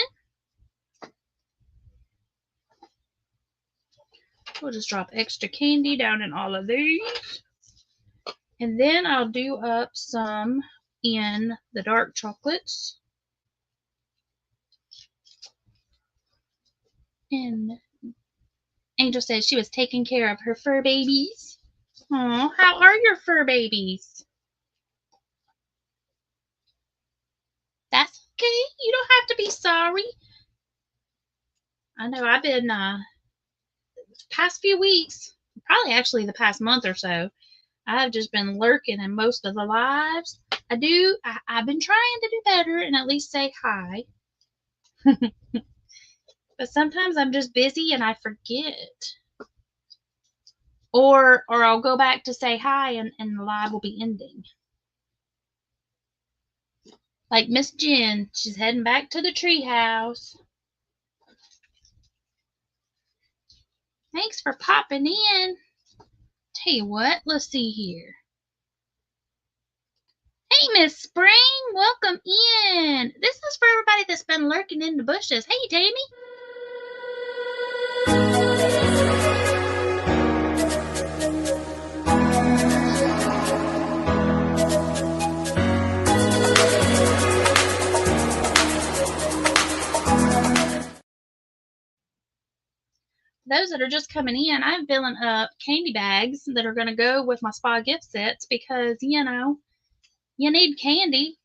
We'll just drop extra candy down in all of these. And then I'll do up some in the dark chocolates. And Angel said she was taking care of her fur babies. Oh, how are your fur babies? That's okay. You don't have to be sorry. I know I've been past few weeks, probably actually the past month or so, I've just been lurking in most of the lives. I've been trying to do better and at least say hi. But sometimes I'm just busy and I forget. Or I'll go back to say hi and the live will be ending. Like Miss Jen, she's heading back to the treehouse. Thanks for popping in. Tell you what, let's see here. Hey, Miss Spring, welcome in. This is for everybody that's been lurking in the bushes. Hey, Tammy. those that are just coming in, I'm filling up candy bags that are going to go with my spa gift sets because, you know, you need candy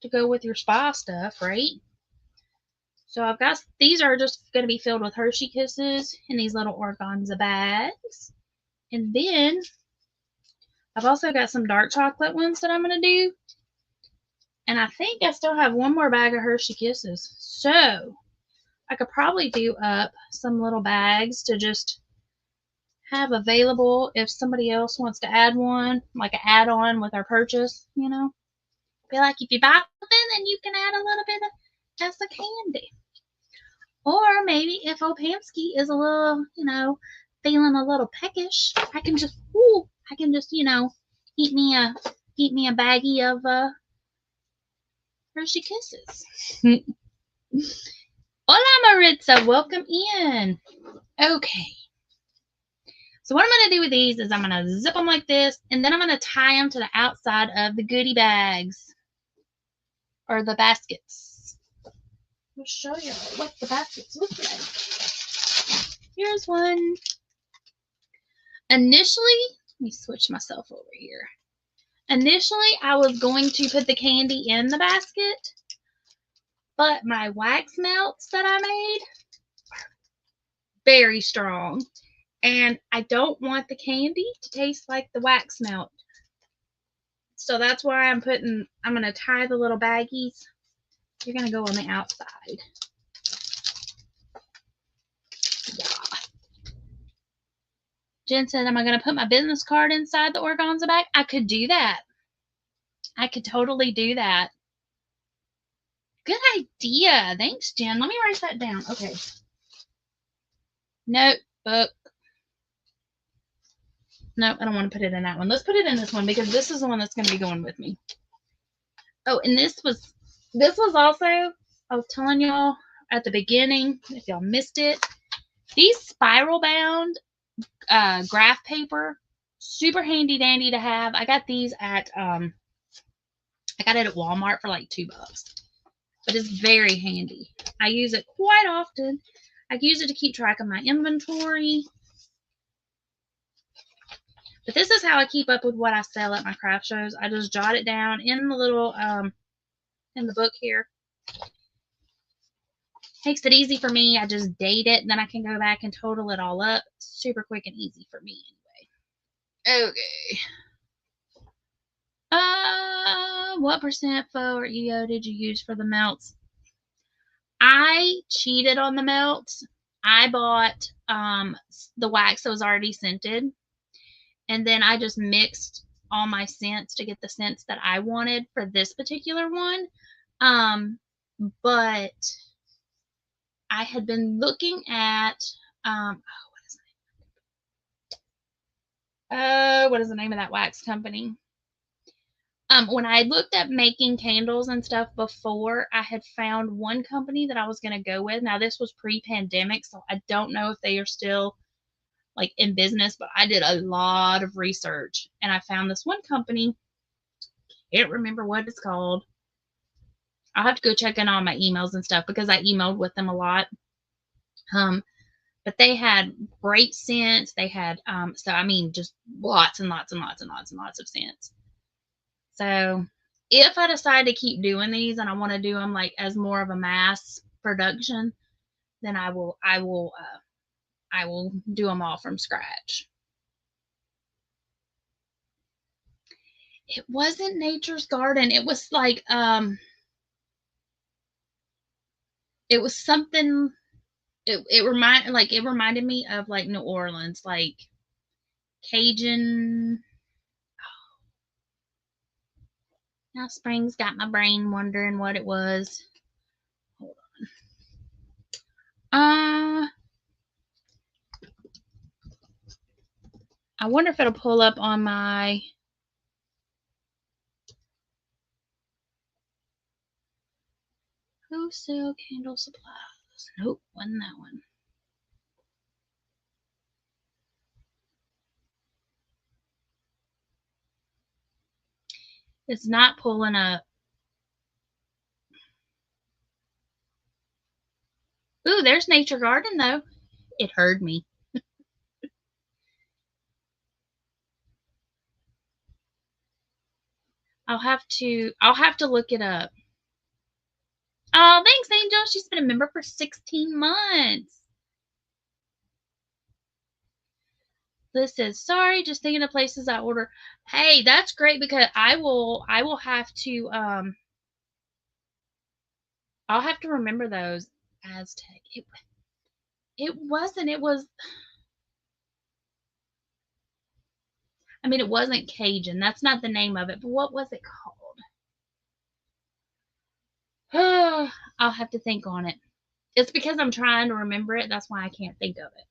to go with your spa stuff, right? So I've got, these are just going to be filled with Hershey Kisses in these little organza bags. And then I've also got some dark chocolate ones that I'm going to do. And I think I still have one more bag of Hershey Kisses. So I could probably do up some little bags to just have available if somebody else wants to add one, like an add-on with our purchase, you know. Be like, if you buy something, then you can add a little bit of extra candy. Or maybe if old Pamsky is a little, you know, feeling a little peckish, I can just, you know, eat me a baggie of Hershey Kisses. Hola, Maritza, welcome in. Okay. So what I'm going to do with these is I'm going to zip them like this, and then I'm going to tie them to the outside of the goodie bags or the baskets. I'll show you what the baskets look like. Here's one. Initially, let me switch myself over here. Initially, I was going to put the candy in the basket, but my wax melts that I made are very strong, and I don't want the candy to taste like the wax melt. So that's why I'm going to tie the little baggies. You're going to go on the outside. Yeah. Jen said, am I going to put my business card inside the organza bag? I could do that. I could totally do that. Good idea. Thanks, Jen. Let me write that down. Okay. Notebook. Nope, I don't want to put it in that one. Let's put it in this one because this is the one that's going to be going with me. Oh, and this was also, I was telling y'all at the beginning, if y'all missed it, these spiral bound graph paper, super handy dandy to have. I got these at I got it at Walmart for like $2, but it's very handy. I use it quite often. I use it to keep track of my inventory. But this is how I keep up with what I sell at my craft shows. I just jot it down in the little in the book here. Makes it easy for me. I just date it, and then I can go back and total it all up. Super quick and easy for me anyway. Okay. What percent faux or EO did you use for the melts? I cheated on the melts. I bought the wax that was already scented, and then I just mixed all my scents to get the scents that I wanted for this particular one. But I had been looking at what is the name of that wax company? When I looked at making candles and stuff before, I had found one company that I was going to go with. Now, this was pre-pandemic, so I don't know if they are still like in business, but I did a lot of research and I found this one company. Can't remember what it's called. I'll have to go check in on my emails and stuff because I emailed with them a lot. But they had great scents. They had, so I mean, just lots and lots and lots and lots and lots of scents. So if I decide to keep doing these and I want to do them like as more of a mass production, then I will do them all from scratch. It wasn't Nature's Garden. It was like, it was something, it reminded me of like New Orleans, like Cajun. Now Spring's got my brain wondering what it was. Hold on. I wonder if it'll pull up on my wholesale candle supplies. Nope, wasn't that one. It's not pulling up. Ooh, there's Nature Garden though. It heard me. I'll have to look it up. Oh, thanks, Angel. She's been a member for 16 months. Liz says, sorry, just thinking of places I order. Hey, that's great because I will have to I'll have to remember those. Aztec. It wasn't. It was, I mean, it wasn't Cajun. That's not the name of it. But what was it called? I'll have to think on it. It's because I'm trying to remember it. That's why I can't think of it.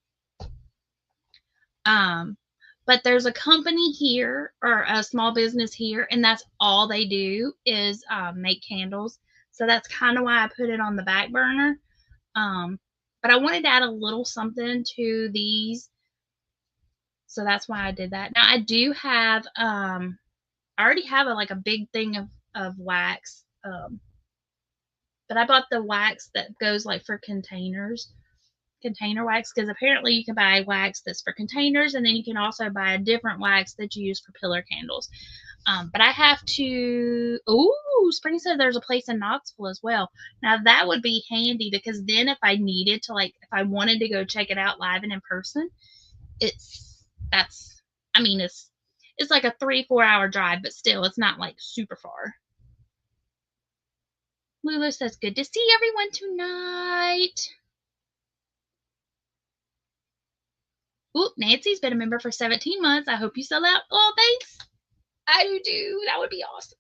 But there's a company here or a small business here, and that's all they do is make candles. So that's kind of why I put it on the back burner. But I wanted to add a little something to these, so that's why I did that. Now I do have I already have a big thing of wax, but I bought the wax that goes like for containers, container wax, because apparently you can buy wax that's for containers, and then you can also buy a different wax that you use for pillar candles. But I have to. Oh, Spring said there's a place in Knoxville as well. Now that would be handy because then if I needed to, like, if I wanted to go check it out live and in person, that's. I mean, it's like a 3-4 hour drive, but still, it's not like super far. Lulu says, good to see everyone tonight. Ooh, Nancy's been a member for 17 months. I hope you sell out. Oh, thanks. I do too. That would be awesome.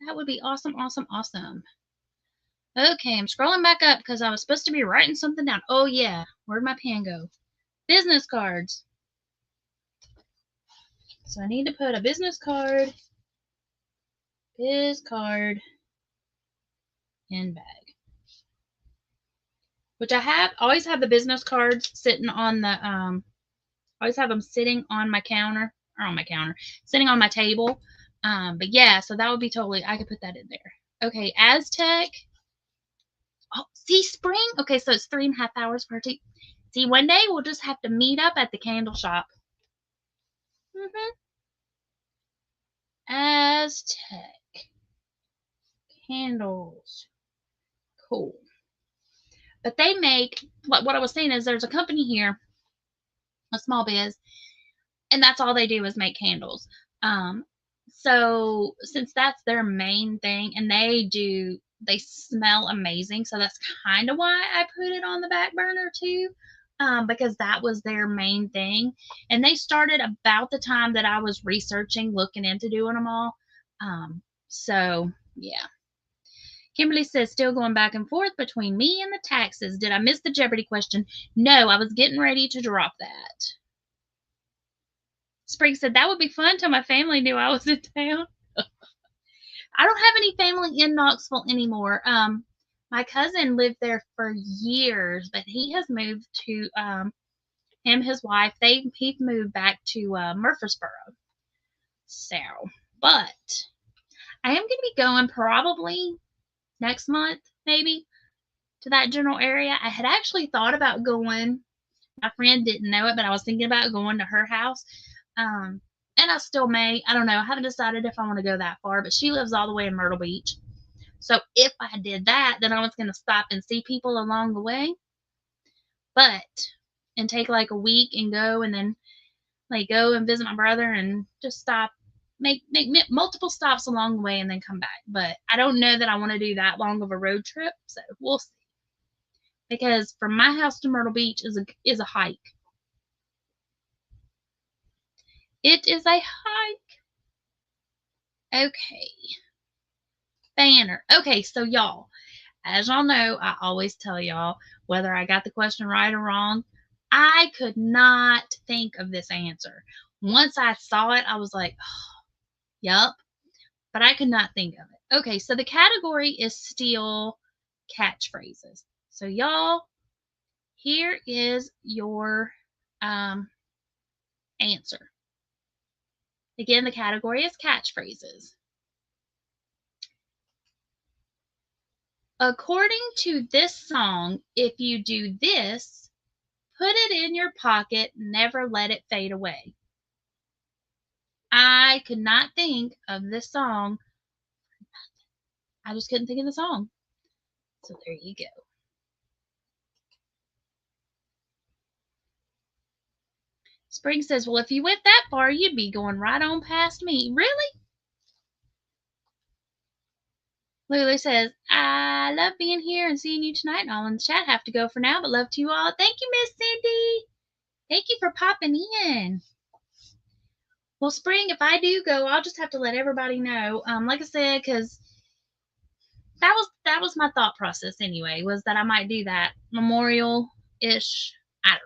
That would be awesome, awesome, awesome. Okay, I'm scrolling back up because I was supposed to be writing something down. Oh, yeah. Where'd my pen go? Business cards. So I need to put a business card. Biz card. In bag. Which I always have the business cards sitting on the, always have them sitting on my counter, sitting on my table. But yeah, so that would be totally, I could put that in there. Okay, Aztec. Oh, see, Spring. Okay, so it's 3.5 hours per tea. See, one day we'll just have to meet up at the candle shop. Aztec candles. Cool. But they make, what I was saying is there's a company here, a small biz, and that's all they do is make candles. So since that's their main thing, and they smell amazing, so that's kind of why I put it on the back burner too, because that was their main thing. And they started about the time that I was researching, looking into doing them all. So yeah. Kimberly says, still going back and forth between me and the taxes. Did I miss the Jeopardy question? No, I was getting ready to drop that. Spring said, that would be fun till my family knew I was in town. I don't have any family in Knoxville anymore. My cousin lived there for years, but he has moved to, his wife, he've moved back to Murfreesboro. So, but I am going to be going probably next month, maybe, to that general area. I had actually thought about going. My friend didn't know it, but I was thinking about going to her house. And I still may. I don't know. I haven't decided if I want to go that far, but she lives all the way in Myrtle Beach. So if I did that, then I was going to stop and see people along the way. And take like a week and go, and then like go and visit my brother and just stop, make multiple stops along the way and then come back. But I don't know that I want to do that long of a road trip, so we'll see. Because from my house to Myrtle Beach is a hike. It is a hike. Okay. Banner. Okay, so y'all, as y'all know, I always tell y'all whether I got the question right or wrong. I could not think of this answer. Once I saw it, I was like, oh, yup. But I could not think of it. Okay, so the category is still catchphrases. So y'all, here is your answer. Again, the category is catchphrases. According to this song, if you do this, put it in your pocket, never let it fade away. I could not think of this song. I just couldn't think of the song. So there you go. Spring says, well, if you went that far, you'd be going right on past me. Really? Lulu says, I love being here and seeing you tonight, and all in the chat. Have to go for now, but love to you all. Thank you, Miss Cindy. Thank you for popping in. Well, Spring, if I do go, I'll just have to let everybody know. Like I said, because that was my thought process anyway, was that I might do that memorial-ish. I don't know.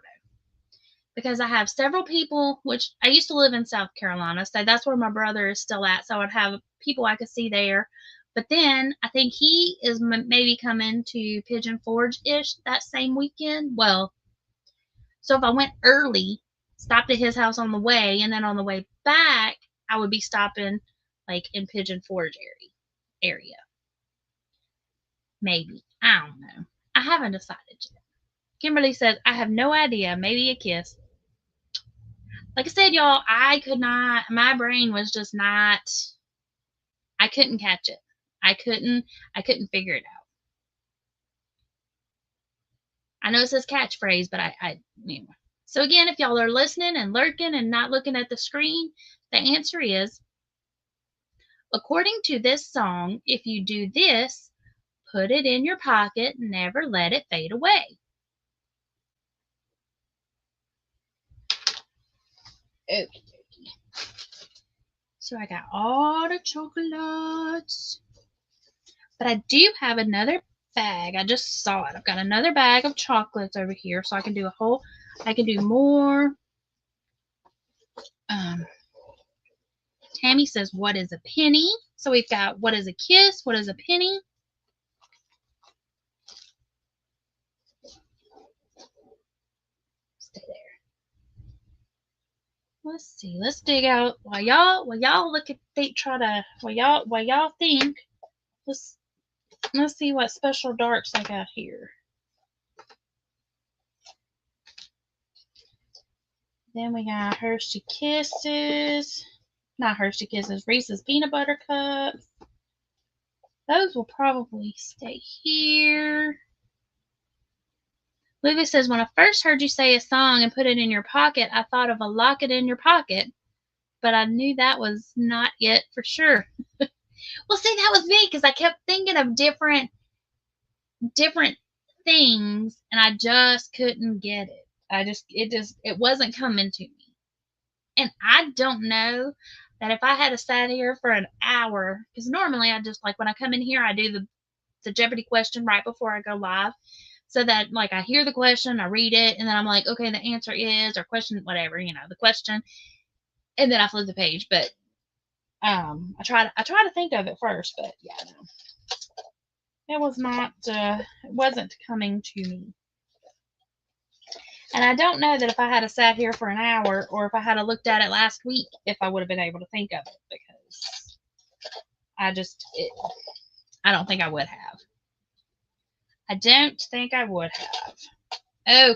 Because I have several people, which I used to live in South Carolina, so that's where my brother is still at. So I'd have people I could see there. But then I think he is maybe coming to Pigeon Forge-ish that same weekend. Well, so if I went early, stopped at his house on the way, and then on the way back, I would be stopping like in Pigeon Forge area. Maybe. I don't know. I haven't decided yet. Kimberly says, I have no idea. Maybe a kiss. Like I said, y'all, I could not, my brain was just not, I couldn't catch it. I couldn't figure it out. I know it says catchphrase, but anyway. So again, if y'all are listening and lurking and not looking at the screen, the answer is, according to this song, if you do this, put it in your pocket, never let it fade away. Okay. So I got all the chocolates. But I do have another bag. I just saw it. I've got another bag of chocolates over here, so I can do more. Tammy says, what is a penny? So we've got, what is a kiss? What is a penny? Stay there. Let's see. Let's dig out while y'all look at while y'all think. Let's see what special darks I got here. Then we got Hershey Kisses. Not Hershey Kisses, Reese's Peanut Butter Cups. Those will probably stay here. Lily says, when I first heard you say a song and put it in your pocket, I thought of a lock it in your pocket, but I knew that was not it for sure. Well, see, that was me, because I kept thinking of different things, and I just couldn't get it. It wasn't coming to me. And I don't know that if I had sat here for an hour, because normally I just, like, when I come in here, I do the Jeopardy question right before I go live, so that, like, I hear the question, I read it, and then I'm like, okay, the answer is, or question, whatever, the question, and then I flip the page. But I try to think of it first, but yeah, no, it was not, it wasn't coming to me. And I don't know that if I had sat here for an hour, or if I had looked at it last week, if I would have been able to think of it, because I don't think I would have. I don't think I would have.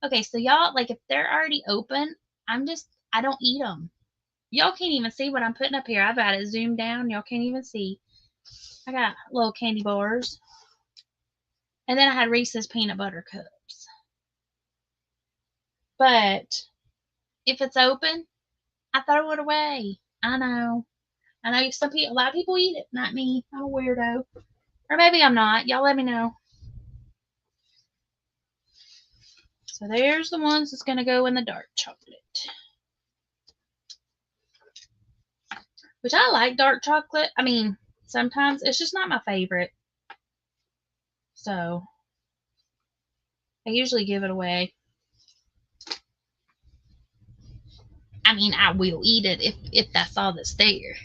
Okay, so y'all, like, if they're already open, I don't eat them. Y'all can't even see what I'm putting up here. I've got it zoomed down. Y'all can't even see. I got little candy bars. And then I had Reese's Peanut Butter Cups. But if it's open, I throw it away. I know a lot of people eat it, not me. I'm a weirdo. Or maybe I'm not. Y'all let me know. So there's the ones that's going to go in the dark chocolate. Which I like dark chocolate. I mean, sometimes it's just not my favorite. So I usually give it away. I mean, I will eat it if that's all that's there.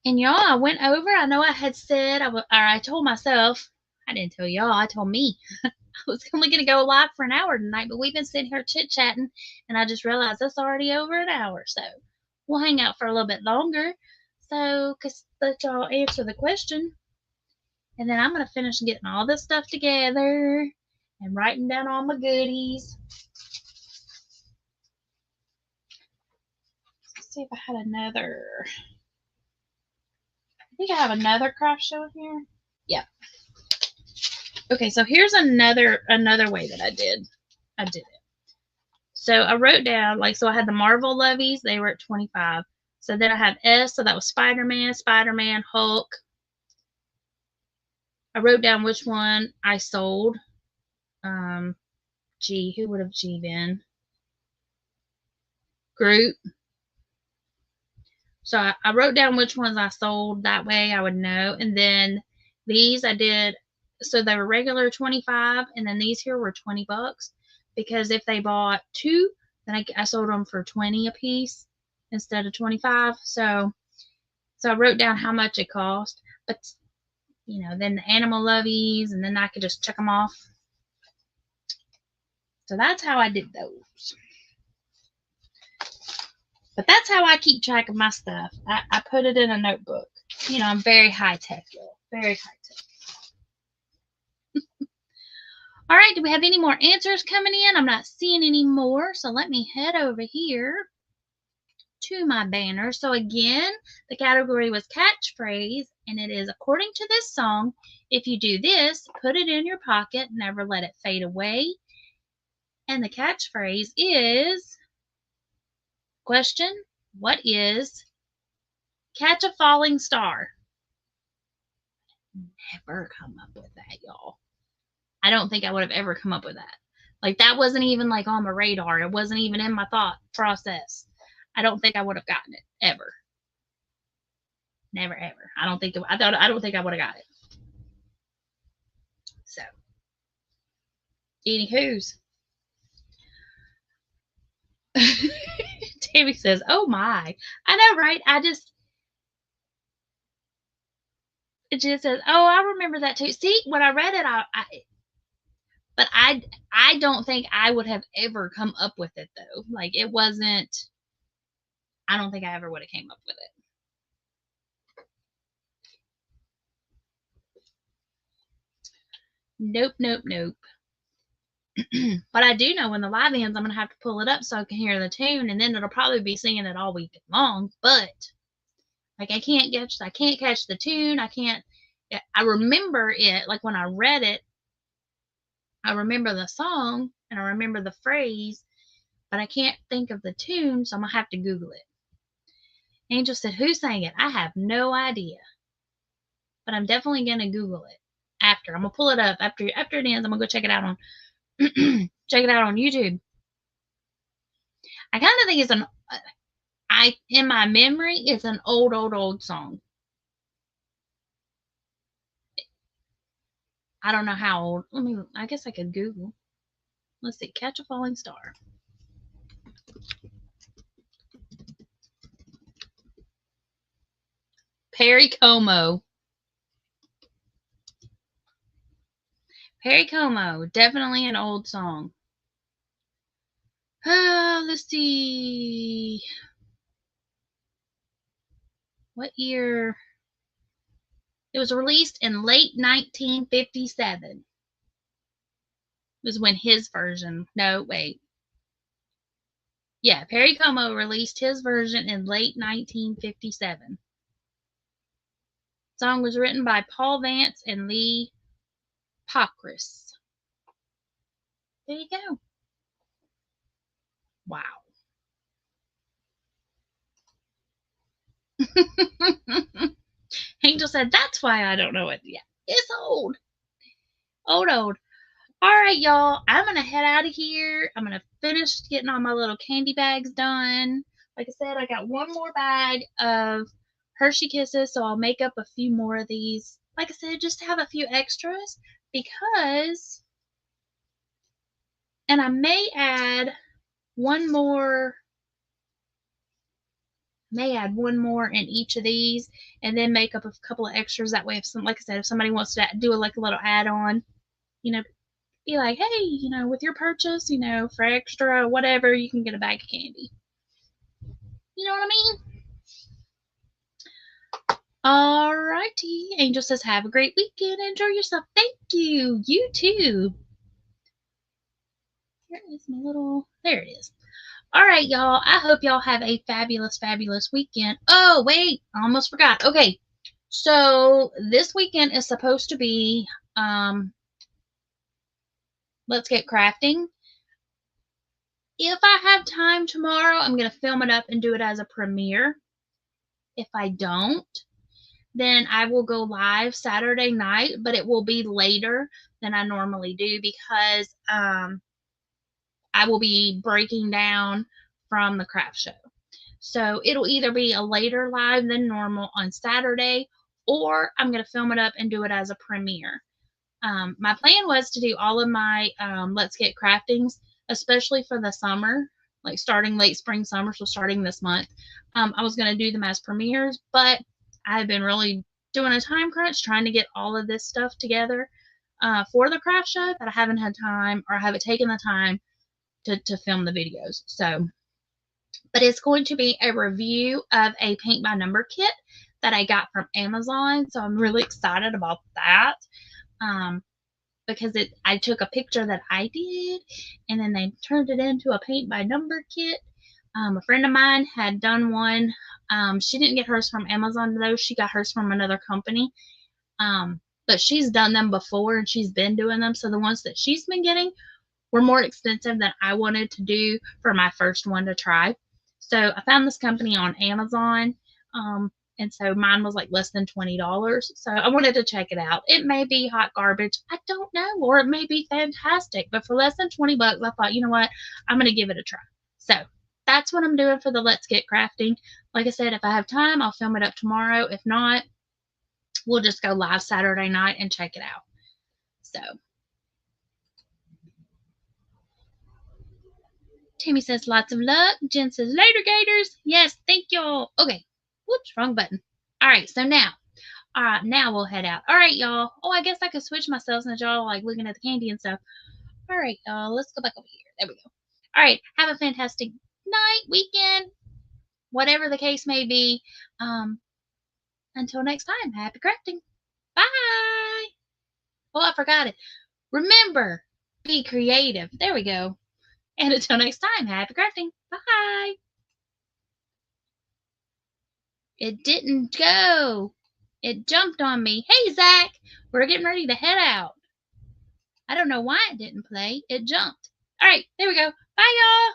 And y'all, I went over. I know I had said, I told myself, I didn't tell y'all, I told me, I was only going to go live for an hour tonight, but we've been sitting here chit-chatting, and I just realized it's already over an hour, so we'll hang out for a little bit longer. So, let y'all answer the question, and then I'm going to finish getting all this stuff together and writing down all my goodies. see if I had another. I think I have another craft show here. Yep. Okay, so here's another way that I did it. So I wrote down, like, so I had the Marvel Lovies, they were at 25. So then I had S, so that was Spider-Man, Hulk. I wrote down which one I sold. G, who would have G been? Groot. So I wrote down which ones I sold, that way I would know. And then these I did, so they were regular 25, and then these here were 20 bucks, because if they bought two, then I sold them for 20 a piece instead of 25. So I wrote down how much it cost, but you know, then the animal lovies, and then I could just check them off. So that's how I did those. But that's how I keep track of my stuff. I put it in a notebook. You know, I'm very high tech, y'all. Very high tech. All right, do we have any more answers coming in? I'm not seeing any more, so let me head over here to my banner. So again, the category was catchphrase, and it is according to this song. If you do this, put it in your pocket, never let it fade away. And the catchphrase is, question, what is catch a falling star? Never come up with that, y'all. I don't think I would have ever come up with that. Like, that wasn't even like on my radar. It wasn't even in my thought process. I don't think I would have gotten it ever. Never ever. I don't think I would have got it. So, anywho's. Tammy says, "Oh my." I know, right? It just says, "Oh, I remember that too." See, when I read it, but I don't think I would have ever come up with it though. Like, it wasn't. I don't think I ever would have came up with it. Nope. But I do know when the live ends, I'm gonna have to pull it up so I can hear the tune, and then it'll probably be singing it all week long. But like, I can't catch the tune. I remember it, like when I read it, I remember the song and I remember the phrase, but I can't think of the tune, so I'm gonna have to Google it. Angel said, "Who sang it?" I have no idea, but I'm definitely gonna Google it after. I'm gonna pull it up after it ends. I'm gonna go check it out on YouTube. I kind of think it's in my memory, it's an old song. I don't know how old. I guess I could Google. Let's see, Catch a Falling Star. Perry Como. Perry Como, definitely an old song. Let's see. What year? It was released in late 1957. Was when his version. No, wait. Yeah, Perry Como released his version in late 1957. The song was written by Paul Vance and Lee Pockris. There you go. Wow. Angel said, "That's why I don't know it." Yeah, it's old. Old. All right, y'all. I'm going to head out of here. I'm going to finish getting all my little candy bags done. Like I said, I got one more bag of Hershey Kisses, so I'll make up a few more of these. Like I said, just to have a few extras, because, and I may add one more in each of these, and then make up a couple of extras. That way, like I said, if somebody wants to do like a little add-on, you know, be like, hey, you know, with your purchase, you know, for extra whatever, you can get a bag of candy. You know what I mean? Alrighty. Angel says, "Have a great weekend. Enjoy yourself." Thank you. You too. Here is my little, there it is. All right, y'all. I hope y'all have a fabulous, fabulous weekend. Oh, wait, I almost forgot. Okay, so this weekend is supposed to be Let's Get Crafting. If I have time tomorrow, I'm going to film it up and do it as a premiere. If I don't, then I will go live Saturday night, but it will be later than I normally do because I will be breaking down from the craft show. So it'll either be a later live than normal on Saturday, or I'm going to film it up and do it as a premiere. My plan was to do all of my Let's Get Craftings, especially for the summer, like starting late spring, summer, so starting this month. I was going to do them as premieres, but I've been really doing a time crunch trying to get all of this stuff together for the craft show that I haven't had time or I haven't taken the time to film the videos. So, but it's going to be a review of a paint by number kit that I got from Amazon. So I'm really excited about that. Because I took a picture that I did and then they turned it into a paint by number kit. A friend of mine had done one. She didn't get hers from Amazon though. She got hers from another company. But she's done them before and she's been doing them. So the ones that she's been getting were more expensive than I wanted to do for my first one to try. So I found this company on Amazon. And so mine was like less than $20. So I wanted to check it out. It may be hot garbage. I don't know. Or it may be fantastic. But for less than 20 bucks, I thought, you know what? I'm going to give it a try. So that's what I'm doing for the Let's Get Crafting. Like I said, if I have time, I'll film it up tomorrow. If not, we'll just go live Saturday night and check it out. So Tammy says lots of luck. Jen says later, Gators. Yes, thank y'all. Okay. Whoops, wrong button. All right, so now we'll head out. All right, y'all. Oh, I guess I could switch myself since y'all like looking at the candy and stuff. All right, y'all. Let's go back over here. There we go. All right. Have a fantastic night, weekend, whatever the case may be. Until next time, happy crafting. Bye. Oh, I forgot it. Remember, be creative. There we go. And until next time, happy crafting. Bye. It didn't go. It jumped on me. Hey, Zach, we're getting ready to head out. I don't know why it didn't play. It jumped. All right, there we go. Bye, y'all.